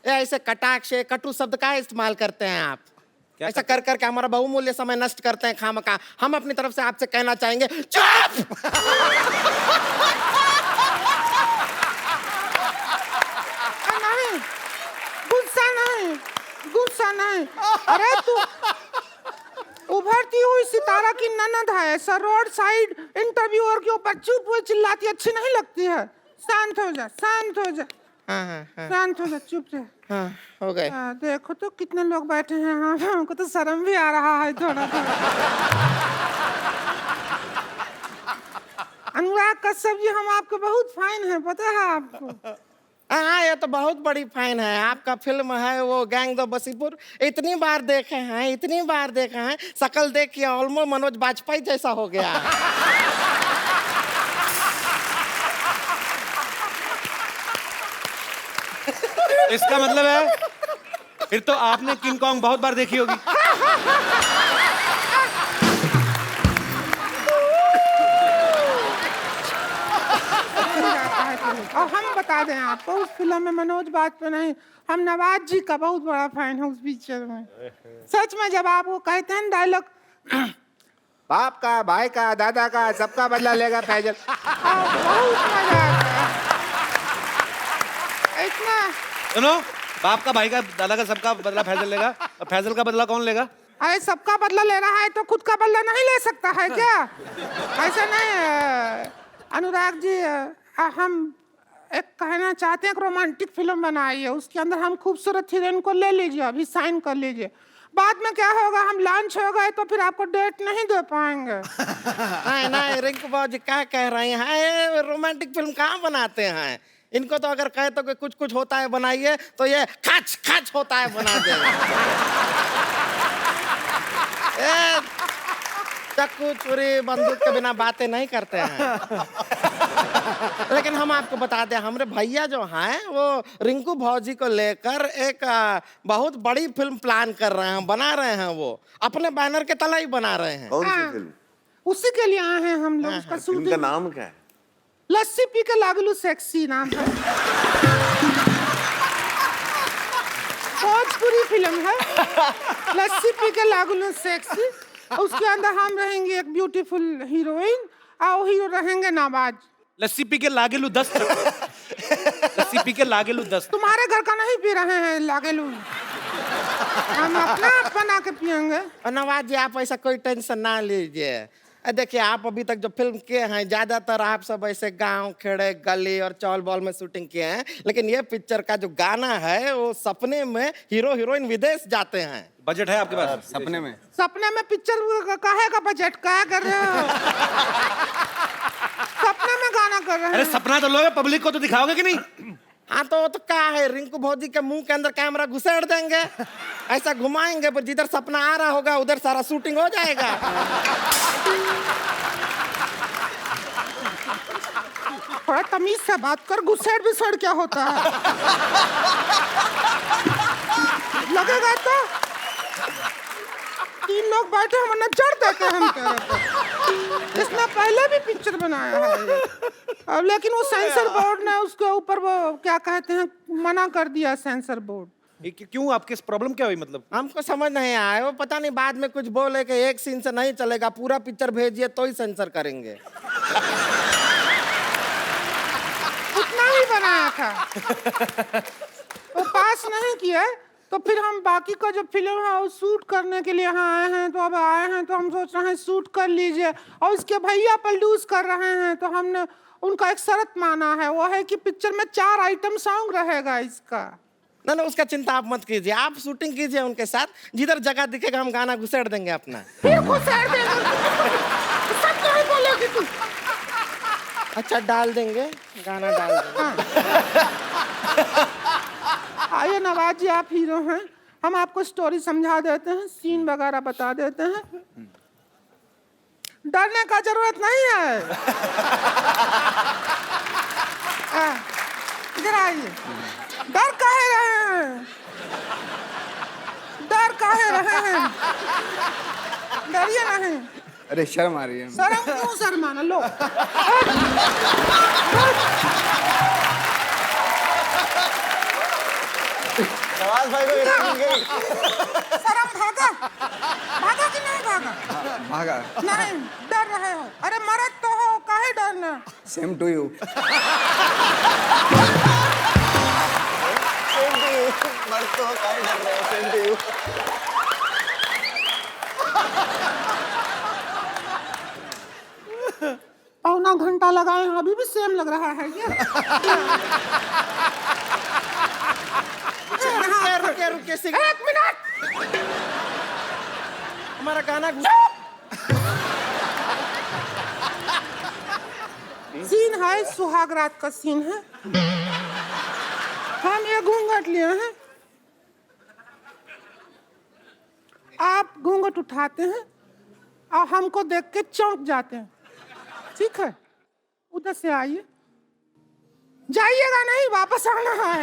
ए ऐसे कटाक्ष कटु शब्द का इस्तेमाल करते हैं आप? ऐसा कर करके हमारा बहुमूल्य समय नष्ट करते हैं खामखा। हम अपनी तरफ से आपसे कहना चाहेंगे चुप। नहीं, गुस्सा नहीं। अरे तू उभरती हुई सितारा की ननद है, ऐसा रोड साइड इंटरव्यूअर के ऊपर चुप हुए चिल्लाती अच्छी नहीं लगती है। शांत हो जा। शांत हो जा, चुप से। हाँ, हो गए। देखो तो कितने लोग बैठे हैं। हाँ, हमको तो शर्म भी आ रहा है थोड़ा थोड़ा। अनुराग कश्यप जी, हम आपको बहुत फाइन है, पता है आपको? हाँ, ये तो बहुत बड़ी फैन है। आपका फिल्म है वो गैंग ऑफ वसीपुर, इतनी बार देखे हैं, शकल देख के ऑलमोस्ट मनोज बाजपेयी जैसा हो गया। इसका मतलब है फिर तो आपने किंग कॉन्ग बहुत बार देखी होगी। और हम बता दें आपको, उस फिल्म में मनोज बाजपेयी नहीं, हम नवाज जी का बहुत बड़ा फैन है उस पिक्चर में। सच में जब आप वो कहते हैं डायलॉग, बाप का, भाई का, दादा का, सबका बदला लेगा फैजल, बहुत मजा आता है। इतना सुनो, बाप का, भाई का, दादा का, सबका बदला फैजल लेगा, और फैजल का बदला कौन लेगा? अरे सबका बदला ले रहा है तो खुद का बदला नहीं ले सकता है क्या? ऐसा नहीं अनुराग जी, हम एक कहना चाहते हैं कि रोमांटिक फिल्म बनाइए, उसके अंदर हम खूबसूरत हीरोइन को ले लीजिए, अभी साइन कर लीजिए। बाद में क्या होगा, हम लॉन्च हो गए तो फिर आपको डेट नहीं दे पाएंगे। नहीं, रिंकू बाबू क्या कह रहे हैं? रोमांटिक फिल्म कहाँ बनाते हैं? इनको तो अगर कहे तो कि कुछ कुछ होता है बनाइए, तो ये खच खच होता है बना देंगे। चाकू छुरी बंदूक के बिना बातें नहीं करते हैं। लेकिन हम आपको बता दें, हमारे भैया जो हैं वो रिंकू भौजी को लेकर एक बहुत बड़ी फिल्म प्लान कर रहे हैं, बना रहे हैं। वो अपने बैनर के तले ही बना रहे हैं। कौन सी फिल्म? उसी के लिए आए हैं हम लोग। उसका फिल्म का नाम क्या है? लस्सी पी के लागलू सेक्सी नाम है। भोजपुरी फिल्म है, लस्सी पी के लागलू सेक्सी। उसके अंदर हम रहेंगे एक ब्यूटीफुल हीरोइन और हीरो रहेंगे नवाज। लस्सी पी के लागेलू 10। लस्सी पी के लागेलू 10। तुम्हारे घर का नहीं पी रहे हैं लागेलू, हम अपना बना के पियेंगे। और नवाज जी, आप ऐसा कोई टेंशन ना लीजिए। देखिए, आप अभी तक जो फिल्म किए हैं ज्यादातर आप सब ऐसे गांव खेड़े गली और चौल बॉल में शूटिंग किए हैं, लेकिन ये पिक्चर का जो गाना है वो सपने में हीरो हीरोइन विदेश जाते हैं। बजट है आपके पास? सपने में पिक्चर काहे का बजट, क्या कर रहे हो? सपने में गाना कर रहे हैं। अरे सपना तो लोगे, पब्लिक को तो दिखाओगे कि नहीं? हाँ, तो क्या है, रिंकू भौजी के मुंह के अंदर कैमरा घुसेड़ देंगे, ऐसा घुमाएंगे, पर जिधर सपना आ रहा होगा उधर सारा शूटिंग हो जाएगा। थोड़ा तमीज से बात कर, घुसेड़ विसेड़ क्या होता है? लगेगा तो 3 लोग बैठे हम नजर देते हैं हम तेरे पे। इसने पहले भी पिक्चर बनाया है, अब लेकिन वो सेंसर बोर्ड ने उसके ऊपर वो क्या कहते हैं मना कर दिया, सेंसर बोर्ड। क्यों, आपकी प्रॉब्लम क्या हुई? मतलब हमको समझ नहीं आया, वो पता नहीं बाद में कुछ बोले कि एक सीन से नहीं चलेगा, पूरा पिक्चर भेजिए तो ही सेंसर करेंगे। उतना ही बनाया था, वो पास नहीं किया। तो फिर हम बाकी का जो फिल्म है वो शूट करने के लिए यहाँ आए हैं। तो अब आए हैं तो हम सोच रहे हैं शूट कर लीजिए, और इसके भैया प्रोड्यूस कर रहे हैं, तो हमने उनका एक शर्त माना है, वो है कि पिक्चर में 4 आइटम सॉन्ग रहेगा इसका। ना, उसका चिंता आप मत कीजिए, आप शूटिंग कीजिए उनके साथ, जिधर जगह दिखेगा हम गाना घुसेड़ देंगे अपना। फिर घुसेड़ देंगे, सब नहीं बोलेगी तू। अच्छा, डाल देंगे, गाना डाल देंगे। आइए नवाज जी, आप हीरो हैं, हम आपको स्टोरी समझा देते हैं, सीन वगैरह बता देते हैं। डरने का जरूरत नहीं है। इधर आइए। डर काहे रहे हैं? डरिए नहीं। अरे शर्म आ रही है। शर्म क्यों शर्माना, लो। नवाज भाई को हीरोइन मिल गई। सर हम भागा भागा कि नहीं भागा? भागा। नहीं डर रहे हो? अरे मरद तो हो, काहे डरना? Same to you. मर्द तो काहे डर रहे हो? Same to you. पौना घंटा लगाए हैं, अभी भी सेम लग रहा है क्या? रुके रुके एक मिनट, हमारा गाना सीन है सुहाग रात का सीन है। हम ये घूंघट लिए हैं, आप घूंघट उठाते हैं और हमको देख के चौंक जाते हैं, ठीक है? उधर से आइए, जाइएगा नहीं, वापस आना है।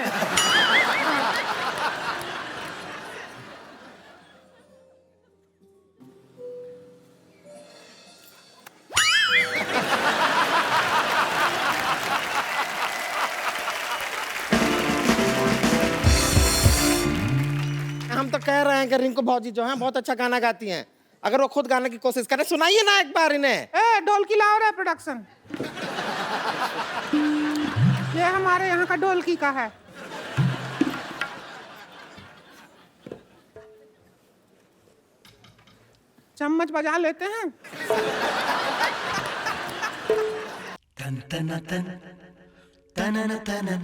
हम तो कह रहे हैं कि रिंकू भौजी जो हैं बहुत अच्छा गाना गाती हैं। अगर वो खुद गाने की कोशिश करें, सुनाइए ना एक बार इन्हें। ए ढोलकी लाओ रे प्रोडक्शन। ये हमारे यहाँ का ढोलकी का है। चम्मच बजा लेते हैं। तन तन तन तनन तनन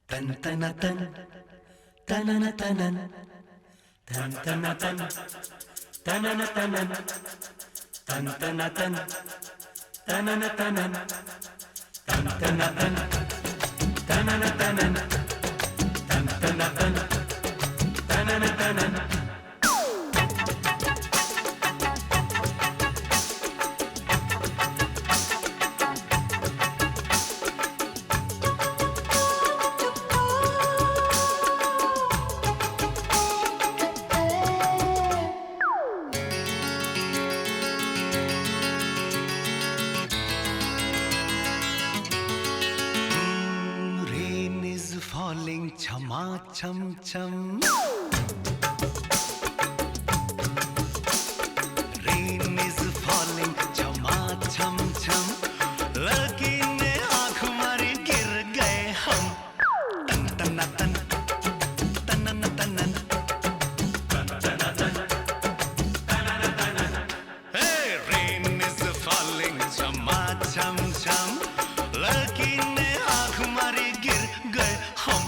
तन तन तन तनन तनन तन तन तन तनन तनन तन तन तन तनन तनन तन तन तन तनन तनन तन तन तन तनन तनन छमा छम छम Rain is falling छमा छम छम लड़की ने आँख मारी गिर गए हम तन तन तन तनन तनन तन तन तन तनन तनन Hey rain is falling छमा छम छम लड़की ने आँख मारी गिर गए हम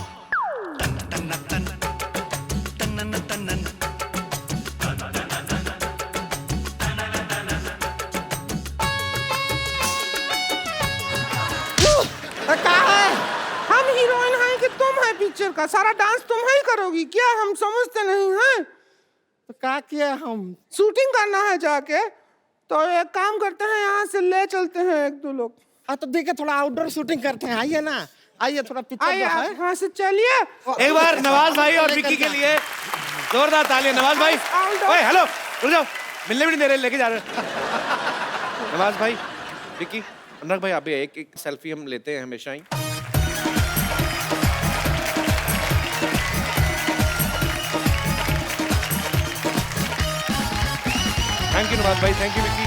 हम हीरोइन हैं कि तुम है पिक्चर का? सारा डांस तुम ही करोगी क्या? हम समझते नहीं हैं। तो क्या किया हम? शूटिंग करना है जाके, तो एक काम करते हैं, यहाँ से ले चलते हैं एक दो लोग। तो देखिए थोड़ा आउटडोर शूटिंग करते हैं, आइए ना, आइए थोड़ा पिक्चर आइए, दिखाएं। यहाँ से चलिए। एक बार नवाज भाई और विक्की के लिए जोरदार तालियां। नवाज भाई, ओए हेलो, रुक जाओ, मिलने भी नहीं दे रहे, लेके जा रहे। नवाज भाई, विक्की, अनुराग भाई, आप भी एक एक सेल्फी हम लेते हैं हमेशा ही। थैंक यू नवाज भाई, थैंक यू विक्की।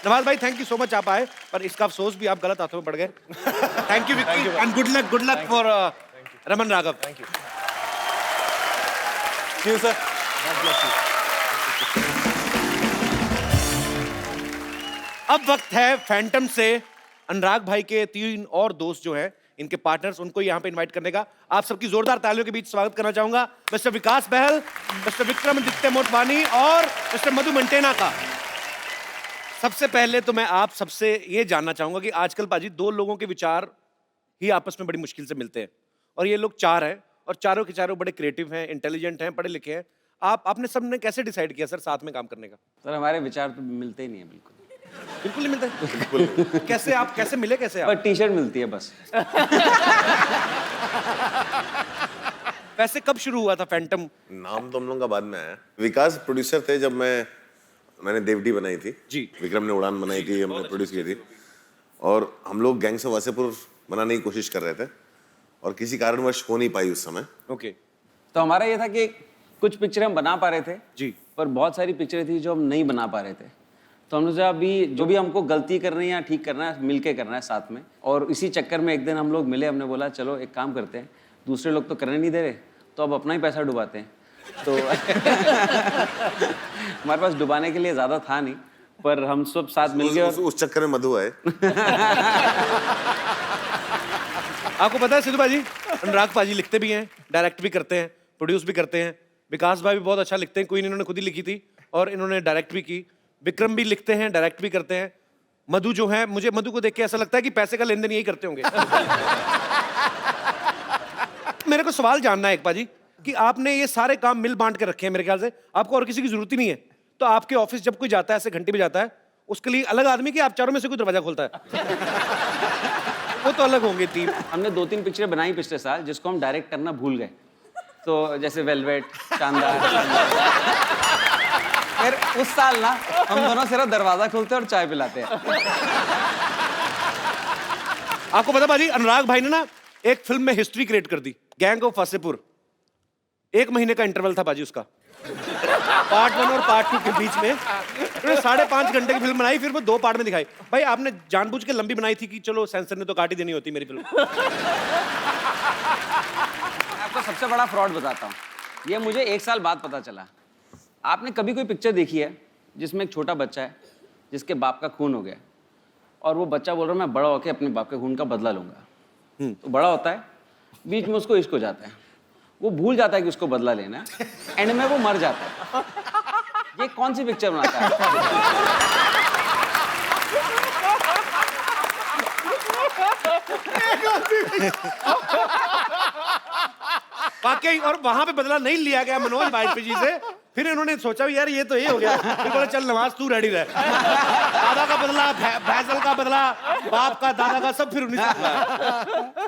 नवाज भाई थैंक यू सो मच, आप आए, पर इसका अफसोस भी आप गलत हाथों में पड़ गए। Thank you Vicky and good luck for Raman Raghav. Thank you sir. अब वक्त है फैंटम से अनुराग भाई के 3 और दोस्त जो हैं, इनके पार्टनर्स, उनको यहाँ पे इनवाइट करने का आप सबकी जोरदार तालियों के बीच स्वागत करना चाहूंगा। मिस्टर विकास बहल, मिस्टर विक्रमादित्य मोटवानी और मिस्टर मधु मंटेना का। सबसे पहले तो मैं आप सबसे ये जानना चाहूंगा कि आजकल पाजी 2 लोगों के विचार ही आपस में बड़ी मुश्किल से मिलते हैं, और ये लोग 4 हैं, और चारों के चारों बड़े क्रिएटिव हैं, इंटेलिजेंट हैं, पढ़े लिखे हैं। आपने सबने कैसे डिसाइड किया सर साथ में काम करने का? सर हमारे विचार तो मिलते ही नहीं है, बिल्कुल बिल्कुल नहीं मिलता। बिल्कुल। कैसे आप कैसे मिले, कैसे आप? पर टी-शर्ट मिलती है बस। वैसे कब शुरू हुआ था फैंटम? नाम तो हम लोगों का बाद में आया। विकास प्रोड्यूसर थे जब मैंने देवडी बनाई थी जी, विक्रम ने उड़ान बनाई थी, हमने प्रोड्यूस की थी, और हम लोग गैंग्स ऑफ वासेपुर बनाने की कोशिश कर रहे थे, और किसी कारणवश हो नहीं पाई उस समय। ओके। तो हमारा ये था कि कुछ पिक्चर हम बना पा रहे थे जी, पर बहुत सारी पिक्चरें थी जो हम नहीं बना पा रहे थे। तो हमने सोचा अभी जो भी हमको गलती करनी है या ठीक करना है मिलके करना है साथ में। और इसी चक्कर में एक दिन हम लोग मिले, हमने बोला चलो एक काम करते हैं, दूसरे लोग तो करने नहीं दे रहे तो अब अपना ही पैसा डुबाते हैं। तो हमारे पास डुबाने के लिए ज़्यादा था नहीं, पर हम सब साथ मिल गए। उस चक्कर में मधु आए। आपको पता है सिद्धू भाजी, अनुराग पाजी लिखते भी हैं, डायरेक्ट भी करते हैं, प्रोड्यूस भी करते हैं। विकास भाई भी बहुत अच्छा लिखते हैं, क्वीन इन्होंने खुद ही लिखी थी और इन्होंने डायरेक्ट भी की। विक्रम भी लिखते हैं, डायरेक्ट भी करते हैं। मधु जो है, मुझे मधु को देख के ऐसा लगता है कि पैसे का लेन देन यही करते होंगे। मेरे को सवाल जानना है एक पाजी कि आपने ये सारे काम मिल बांट के रखे हैं, मेरे ख्याल से आपको और किसी की जरूरत ही नहीं है। तो आपके ऑफिस जब कोई जाता है, ऐसे घंटे भी जाता है, उसके लिए अलग आदमी कि आप चारों में से कोई दरवाजा खोलता है? वो तो अलग होंगे टीम। हमने 2-3 पिक्चरें बनाई पिछले साल जिसको हम डायरेक्ट करना भूल गए। तो जैसे वेलवेट, शानदार। फिर उस साल ना हम दोनों सिर्फ दरवाजा खोलते और चाय पिलाते हैं। आपको पता भाजी, अनुराग भाई ने ना एक फिल्म में हिस्ट्री क्रिएट कर दी, गैंग ऑफ वासेपुर। 1 महीने का इंटरवल था बाजी उसका, पार्ट 1 और पार्ट 2 के बीच में उन्होंने 5.5 घंटे की फिल्म बनाई, फिर वो 2 पार्ट में दिखाई। भाई आपने जानबूझ के लंबी बनाई थी कि चलो सेंसर ने तो काट ही देनी होती मेरी फिल्म। आपको सबसे बड़ा फ्रॉड बताता हूँ, ये मुझे 1 साल बाद पता चला। आपने कभी कोई पिक्चर देखी है जिसमें एक छोटा बच्चा है जिसके बाप का खून हो गया और वो बच्चा बोल रहा है मैं बड़ा होकर अपने बाप के खून का बदला लूंगा। तो बड़ा होता है, बीच में उसको इश्क हो जाता है, वो भूल जाता है कि उसको बदला लेना है, एंड में वो मर जाता है। ये कौन सी पिक्चर बनाता है? वाकई, और वहां पे बदला नहीं लिया गया मनोज वाजपेयी जी से। फिर इन्होंने सोचा यार ये तो ये हो गया, फिर बोले चल नवाज तू रेडी रह। दादा का बदला, फैसल का बदला, बाप का, दादा का, सब फिर 19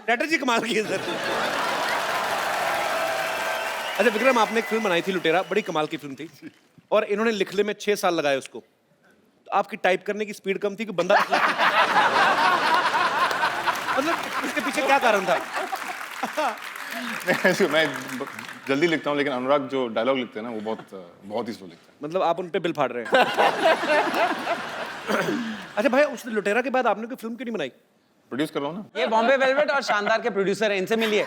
स्ट्रेटजी कमाल की है सर। अच्छा विक्रम, आपने एक फिल्म बनाई थी लुटेरा, बड़ी कमाल की फिल्म थी और इन्होंने लिखने में 6 साल लगाए उसको। तो आपकी टाइप करने की स्पीड कम थी कि बंदा मतलब इसके पीछे क्या कारण था? मैं जल्दी लिखता हूँ, लेकिन अनुराग जो डायलॉग लिखते हैं ना वो बहुत ही स्लो लिखते हैं। मतलब आप उन पे बिल फाड़ रहे हैं। अच्छा भाई, उस लुटेरा के बाद आपने कोई फिल्म क्यों नहीं बनाई? प्रोड्यूस कर रहा हूँ ना। ये बॉम्बे वेलवेट और शानदार के प्रोड्यूसर हैं, इनसे मिलिए।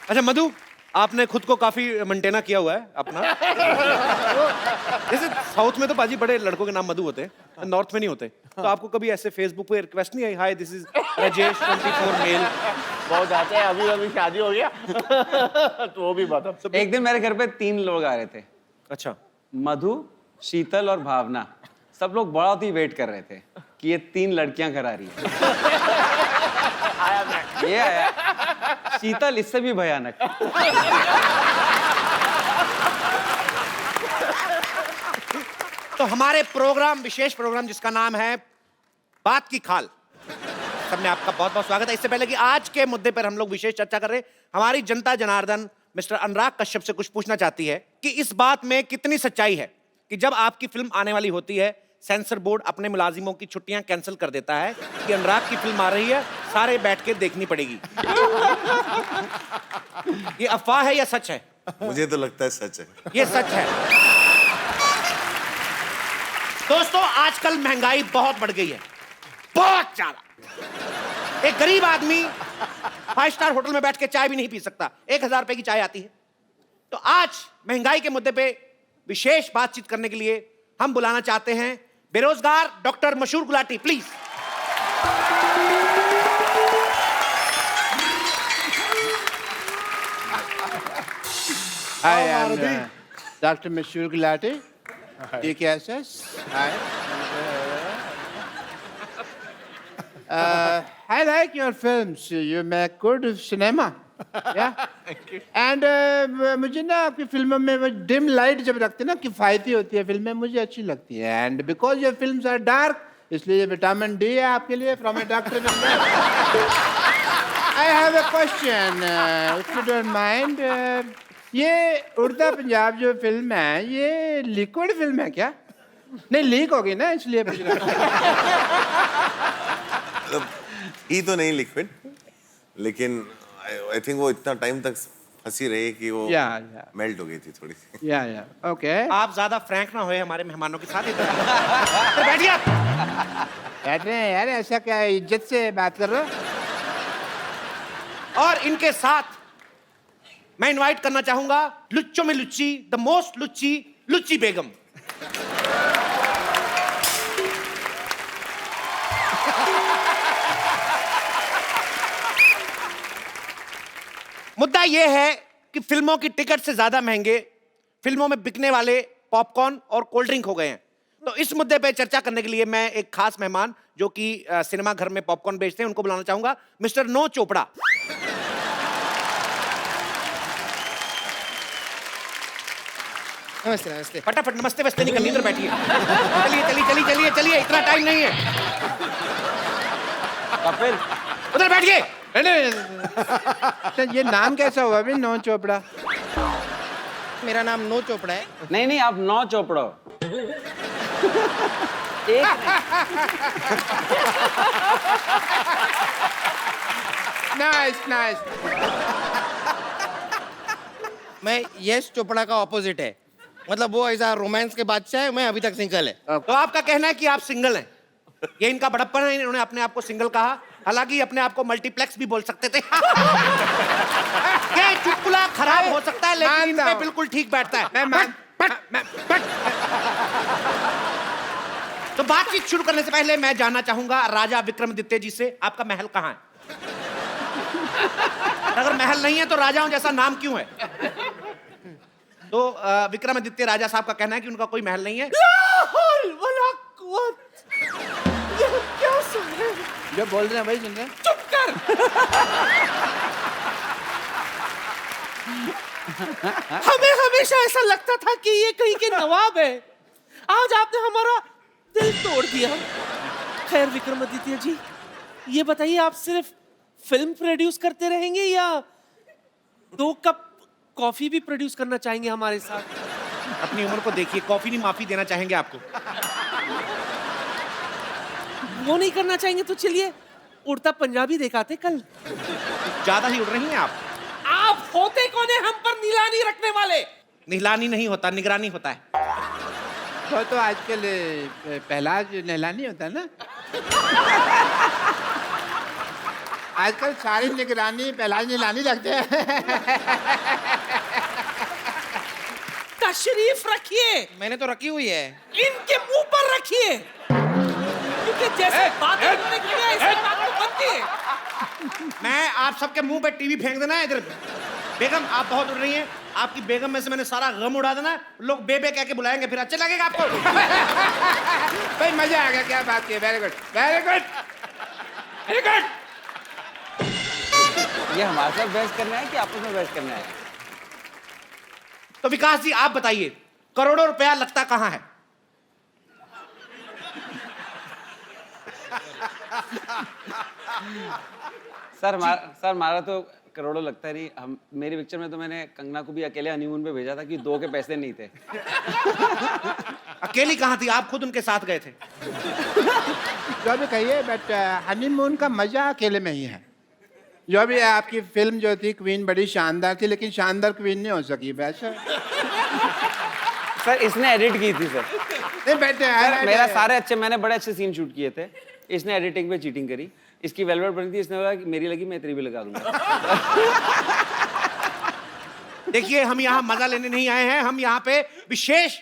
अच्छा मधु, आपने खुद को काफी मेंटेना किया हुआ है अपना। जैसे साउथ में तो पाजी बड़े लड़कों के नाम मधु होते हैं, नॉर्थ में नहीं होते। तो आपको कभी ऐसे फेसबुक पे रिक्वेस्ट नहीं आई, hi this is Rajesh 24 male? बहुत आते हैं, अभी शादी हो गया। तो वो भी बात है। एक दिन मेरे घर पे 3 लोग आ रहे थे। अच्छा। मधु, शीतल और भावना। सब लोग बहुत ही वेट कर रहे थे कि ये 3 लड़कियां घर आ रही है। ये आया शीतल, इससे भी भयानक। तो हमारे प्रोग्राम, विशेष प्रोग्राम जिसका नाम है बात की खाल, सब में आपका बहुत बहुत स्वागत है। इससे पहले कि आज के मुद्दे पर हम लोग विशेष चर्चा कर रहे हैं, हमारी जनता जनार्दन मिस्टर अनुराग कश्यप से कुछ पूछना चाहती है कि इस बात में कितनी सच्चाई है कि जब आपकी फिल्म आने वाली होती है, सेंसर बोर्ड अपने मुलाजिमों की छुट्टियां कैंसिल कर देता है कि अनुराग की फिल्म आ रही है, सारे बैठ के देखनी पड़ेगी। ये अफवाह है या सच है? मुझे तो लगता है सच है। ये सच है। दोस्तों, आजकल महंगाई बहुत बढ़ गई है, बहुत ज्यादा। एक गरीब आदमी 5 स्टार होटल में बैठ के चाय भी नहीं पी सकता, 1000 रुपए की चाय आती है। तो आज महंगाई के मुद्दे पे विशेष बातचीत करने के लिए हम बुलाना चाहते हैं बेरोजगार डॉक्टर मशहूर Gulati, please. Hi, I'm Dr. Mashur Gulati, DKSS. Hi. I like your films. You make good cinema. Yeah. And मुझे ना आपकी फिल्मों में वो डिम लाइट जब रखते हैं ना, किफायती होती है फिल्में, मुझे अच्छी लगती है। And because your films are dark, इसलिए विटामिन डी है आपके लिए from a doctor. I have a question if you don't mind. ये उड़ता पंजाब जो फिल्म है, ये लिक्विड फिल्म है क्या? नहीं, लीक होगी ना, इसलिए पूछ रहा हूं। थी तो नहीं लिक्विड, लेकिन आई थिंक वो इतना टाइम तक फंसी रही कि वो मेल्ट हो गई थी थोड़ी सी। या ओके। आप ज्यादा फ्रैंक ना होए हमारे मेहमानों के साथ। इधर बैठिए आप। बैठ रहे हैं यार, ऐसा क्या है, इज्जत से बात कर रहे हो। और इनके साथ मैं इनवाइट करना चाहूंगा लुच्चों में लुच्ची, द मोस्ट लुच्ची, लुच्ची बेगम। मुद्दा यह है कि फिल्मों की टिकट से ज्यादा महंगे फिल्मों में बिकने वाले पॉपकॉर्न और कोल्ड ड्रिंक हो गए हैं। तो इस मुद्दे पे चर्चा करने के लिए मैं एक खास मेहमान जो कि सिनेमा घर में पॉपकॉर्न बेचते हैं उनको बुलाना चाहूंगा, मिस्टर नो चोपड़ा। नमस्ते नमस्ते। फटाफट नमस्ते वस्ते नहीं करनी, इधर बैठिए। चलिए चलिए चलिए चलिए चलिए, इतना टाइम नहीं है। कपिल उधर बैठिए। तो ये नाम कैसा हुआ अभी, नो चोपड़ा? मेरा नाम नो चोपड़ा है। नहीं नहीं, आप नौ चोपड़ो। Nice nice. मैं यश चोपड़ा का ऑपोजिट है, मतलब वो ऐसा रोमांस के बादशाह है, मैं अभी तक सिंगल है। तो आपका कहना है कि आप सिंगल हैं? ये इनका बड़प्पन है, इन्होंने अपने आप को सिंगल कहा, हालांकि अपने आप को मल्टीप्लेक्स भी बोल सकते थे। ये चुटकुला खराब हो सकता है लेकिन इन पे बिल्कुल ठीक बैठता है। तो बातचीत शुरू करने से पहले मैं जानना चाहूंगा राजा विक्रमादित्य जी से, आपका महल कहाँ है? अगर महल नहीं है तो राजाओं जैसा नाम क्यों है? तो विक्रमादित्य राजा साहब का कहना है कि उनका कोई महल नहीं है। क्या सुन रहे हैं? जो बोल रहे हैं भाई सुन रहे हैं। चुप कर। हमें हमेशा ऐसा लगता था कि ये कहीं के नवाब है, आज आपने हमारा दिल तोड़ दिया। खैर विक्रमादित्य जी, ये बताइए आप सिर्फ फिल्म प्रोड्यूस करते रहेंगे या 2 कप कॉफी भी प्रोड्यूस करना चाहेंगे हमारे साथ? अपनी उम्र को देखिए, कॉफी नहीं माफी देना चाहेंगे आपको। वो नहीं करना चाहेंगे तो चलिए उड़ता पंजाबी दिखाते कल। ज्यादा ही उड़ रही हैं आप। आप होते कौन है हम पर नीलानी रखने वाले? निगरानी नहीं होता, निगरानी होता है। तो आजकल पहला जो नहलानी होता है ना, आजकल सारी निगरानी पहला नीलानी रखते हैं। तशरीफ रखिए। मैंने तो रखी हुई है। इनके मुंह पर रखिए, क्योंकि जैसे बात इन्होंने की है ऐसे बात तो बनती है। मैं आप सबके मुंह पे टीवी फेंक देना है इधर। बेगम आप बहुत उड़ रही हैं, आपकी बेगम में से मैंने सारा गम उड़ा देना है। लोग बेबे कह के बुलाएंगे, फिर अच्छा लगेगा आपको। भाई मजा आ गया, क्या बात की, very good very good very good. ये हमारे साथ बहस करना है कि आपस में बहस करना है? तो विकास जी आप बताइए, करोड़ों रुपया लगता कहाँ है? सर हमारा तो करोड़ों लगता नहीं। हम मेरी पिक्चर में तो मैंने कंगना को भी अकेले हनीमून पे भेजा था कि 2 के पैसे नहीं थे। अकेली कहाँ थी, आप खुद उनके साथ गए थे। जो भी कहिए, बट हनीमून का मजा अकेले में ही है। जो भी आपकी फिल्म जो थी क्वीन बड़ी शानदार थी, लेकिन शानदार क्वीन नहीं हो सकी वैसे। सर इसने एडिट की थी सर। नहीं बैठे मेरा सारे अच्छे, मैंने बड़े अच्छे सीन शूट किए थे, इसने एडिटिंग पे चीटिंग करी। इसकी वेलवेट बनी थी, इसने बोला कि मेरी लगी मैं तेरी भी लगा दूंगा। देखिए हम यहाँ मजा लेने नहीं आए हैं, हम यहाँ पे विशेष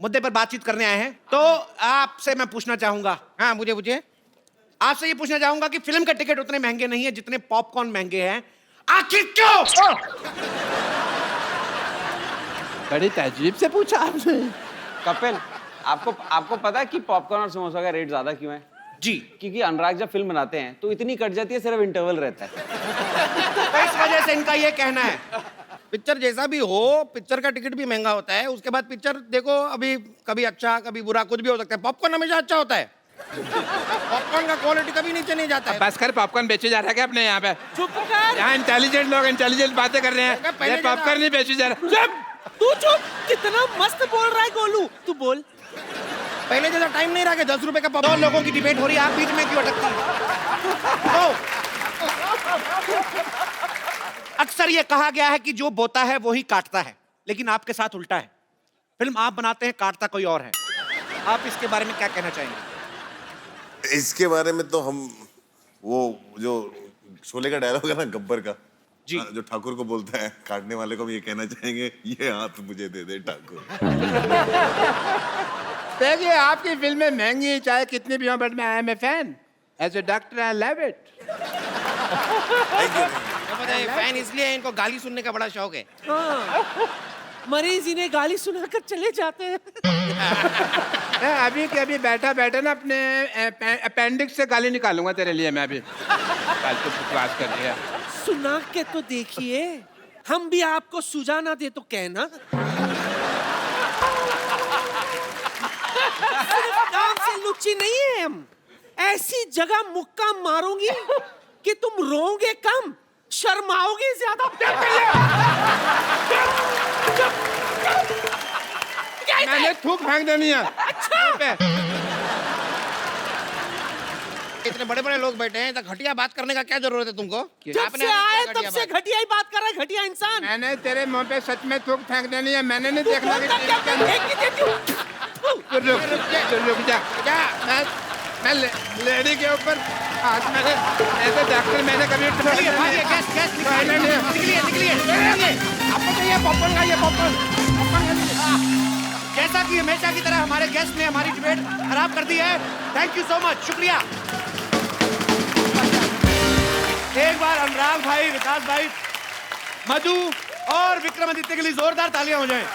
मुद्दे पर बातचीत करने आए हैं। तो आपसे मैं पूछना चाहूंगा, हाँ मुझे पूछिए। आपसे ये पूछना चाहूंगा कि फिल्म के टिकट उतने महंगे नहीं है जितने पॉपकॉर्न महंगे हैं, आखिर क्यों? बड़ी तहजीब से पूछा आपने। कपिल आपको पता है कि पॉपकॉर्न और समोसा का रेट ज्यादा क्यों है? जी, क्योंकि अनुराग जब फिल्म बनाते हैं तो इतनी कट जाती है, सिर्फ इंटरवल रहता है। तो इस वजह से इनका ये कहना है। पिक्चर जैसा भी हो, पिक्चर का टिकट भी महंगा होता है, उसके बाद पिक्चर देखो, अभी कभी अच्छा कभी बुरा कुछ भी हो सकता है। पॉपकॉर्न हमेशा अच्छा होता है। पॉपकॉर्न का क्वालिटी कभी नीचे नहीं जाता है। बस कर, पॉपकॉर्न बेचे जा रहा है क्या अपने यहाँ पे? चुप कर। यहाँ इंटेलिजेंट लोग इंटेलिजेंट बातें कर रहे हैं, ये पॉपकॉर्न नहीं बेचे जा रहा। चुप, तू चुप। कितना मस्त बोल रहा है गोलू, तू बोल। पहले जैसा टाइम नहीं रहा कि 10 रुपए का दो लोगों की डिबेट हो रही है, आप बीच में क्यों अटकती हैं? अक्सर ये कहा गया है कि जो बोता है वो ही काटता है, लेकिन आपके साथ उल्टा है। फिल्म आप बनाते हैं, काटता कोई और है। आप इसके बारे में क्या कहना चाहेंगे? इसके बारे में तो हम वो जो शोले का डायलॉग है ना गब्बर का जी, जो ठाकुर को बोलता है, काटने वाले को भी ये कहना चाहेंगे, ये हाथ मुझे दे दे ठाकुर। देखिए आपकी फिल्में महंगी चाहे कितनी भी हो, बट मैं I am a fan. As a doctor I love it. Fan इसलिए इनको गाली सुनने का बड़ा शौक है। हाँ, मरीज इन्हें गाली सुनाकर चले जाते हैं। अभी के अभी बैठा बैठा ना अपने अपेंडिक्स से गाली निकालूंगा तेरे लिए मैं अभी। कल तो बकवास कर दिया। सुना के तो देखिए, हम भी आपको सुझा ना दे तो कहना। सिर्फ काम से लुच्ची नहीं है हम, ऐसी जगह मुक्का मारूंगी कि तुम रोओगे कम, शर्माओगे ज्यादा। मैंने थूक फेंक देनी है। अच्छा। इतने बड़े बड़े लोग बैठे हैं, तो घटिया बात करने का क्या जरूरत है तुमको? जब से आए तब से घटिया ही बात कर रहा है, घटिया इंसान। मैंने तेरे मुंह पे सच में थूक फेंक देनी है। मैंने नहीं देखना कि रुक जा। मैं लेडी के ऊपर हाथ मैंने ऐसे डॉक्टर मैंने कभी निकलिए आपको चाहिए पॉपकॉर्न का, ये पॉपकॉर्न। जैसा कि हमेशा की तरह हमारे गेस्ट ने हमारी डिबेट खराब कर दी है। थैंक यू सो मच, शुक्रिया। एक बार अनुराग भाई, विकास भाई, मधु और विक्रमादित्य के लिए जोरदार तालियां हो जाएं।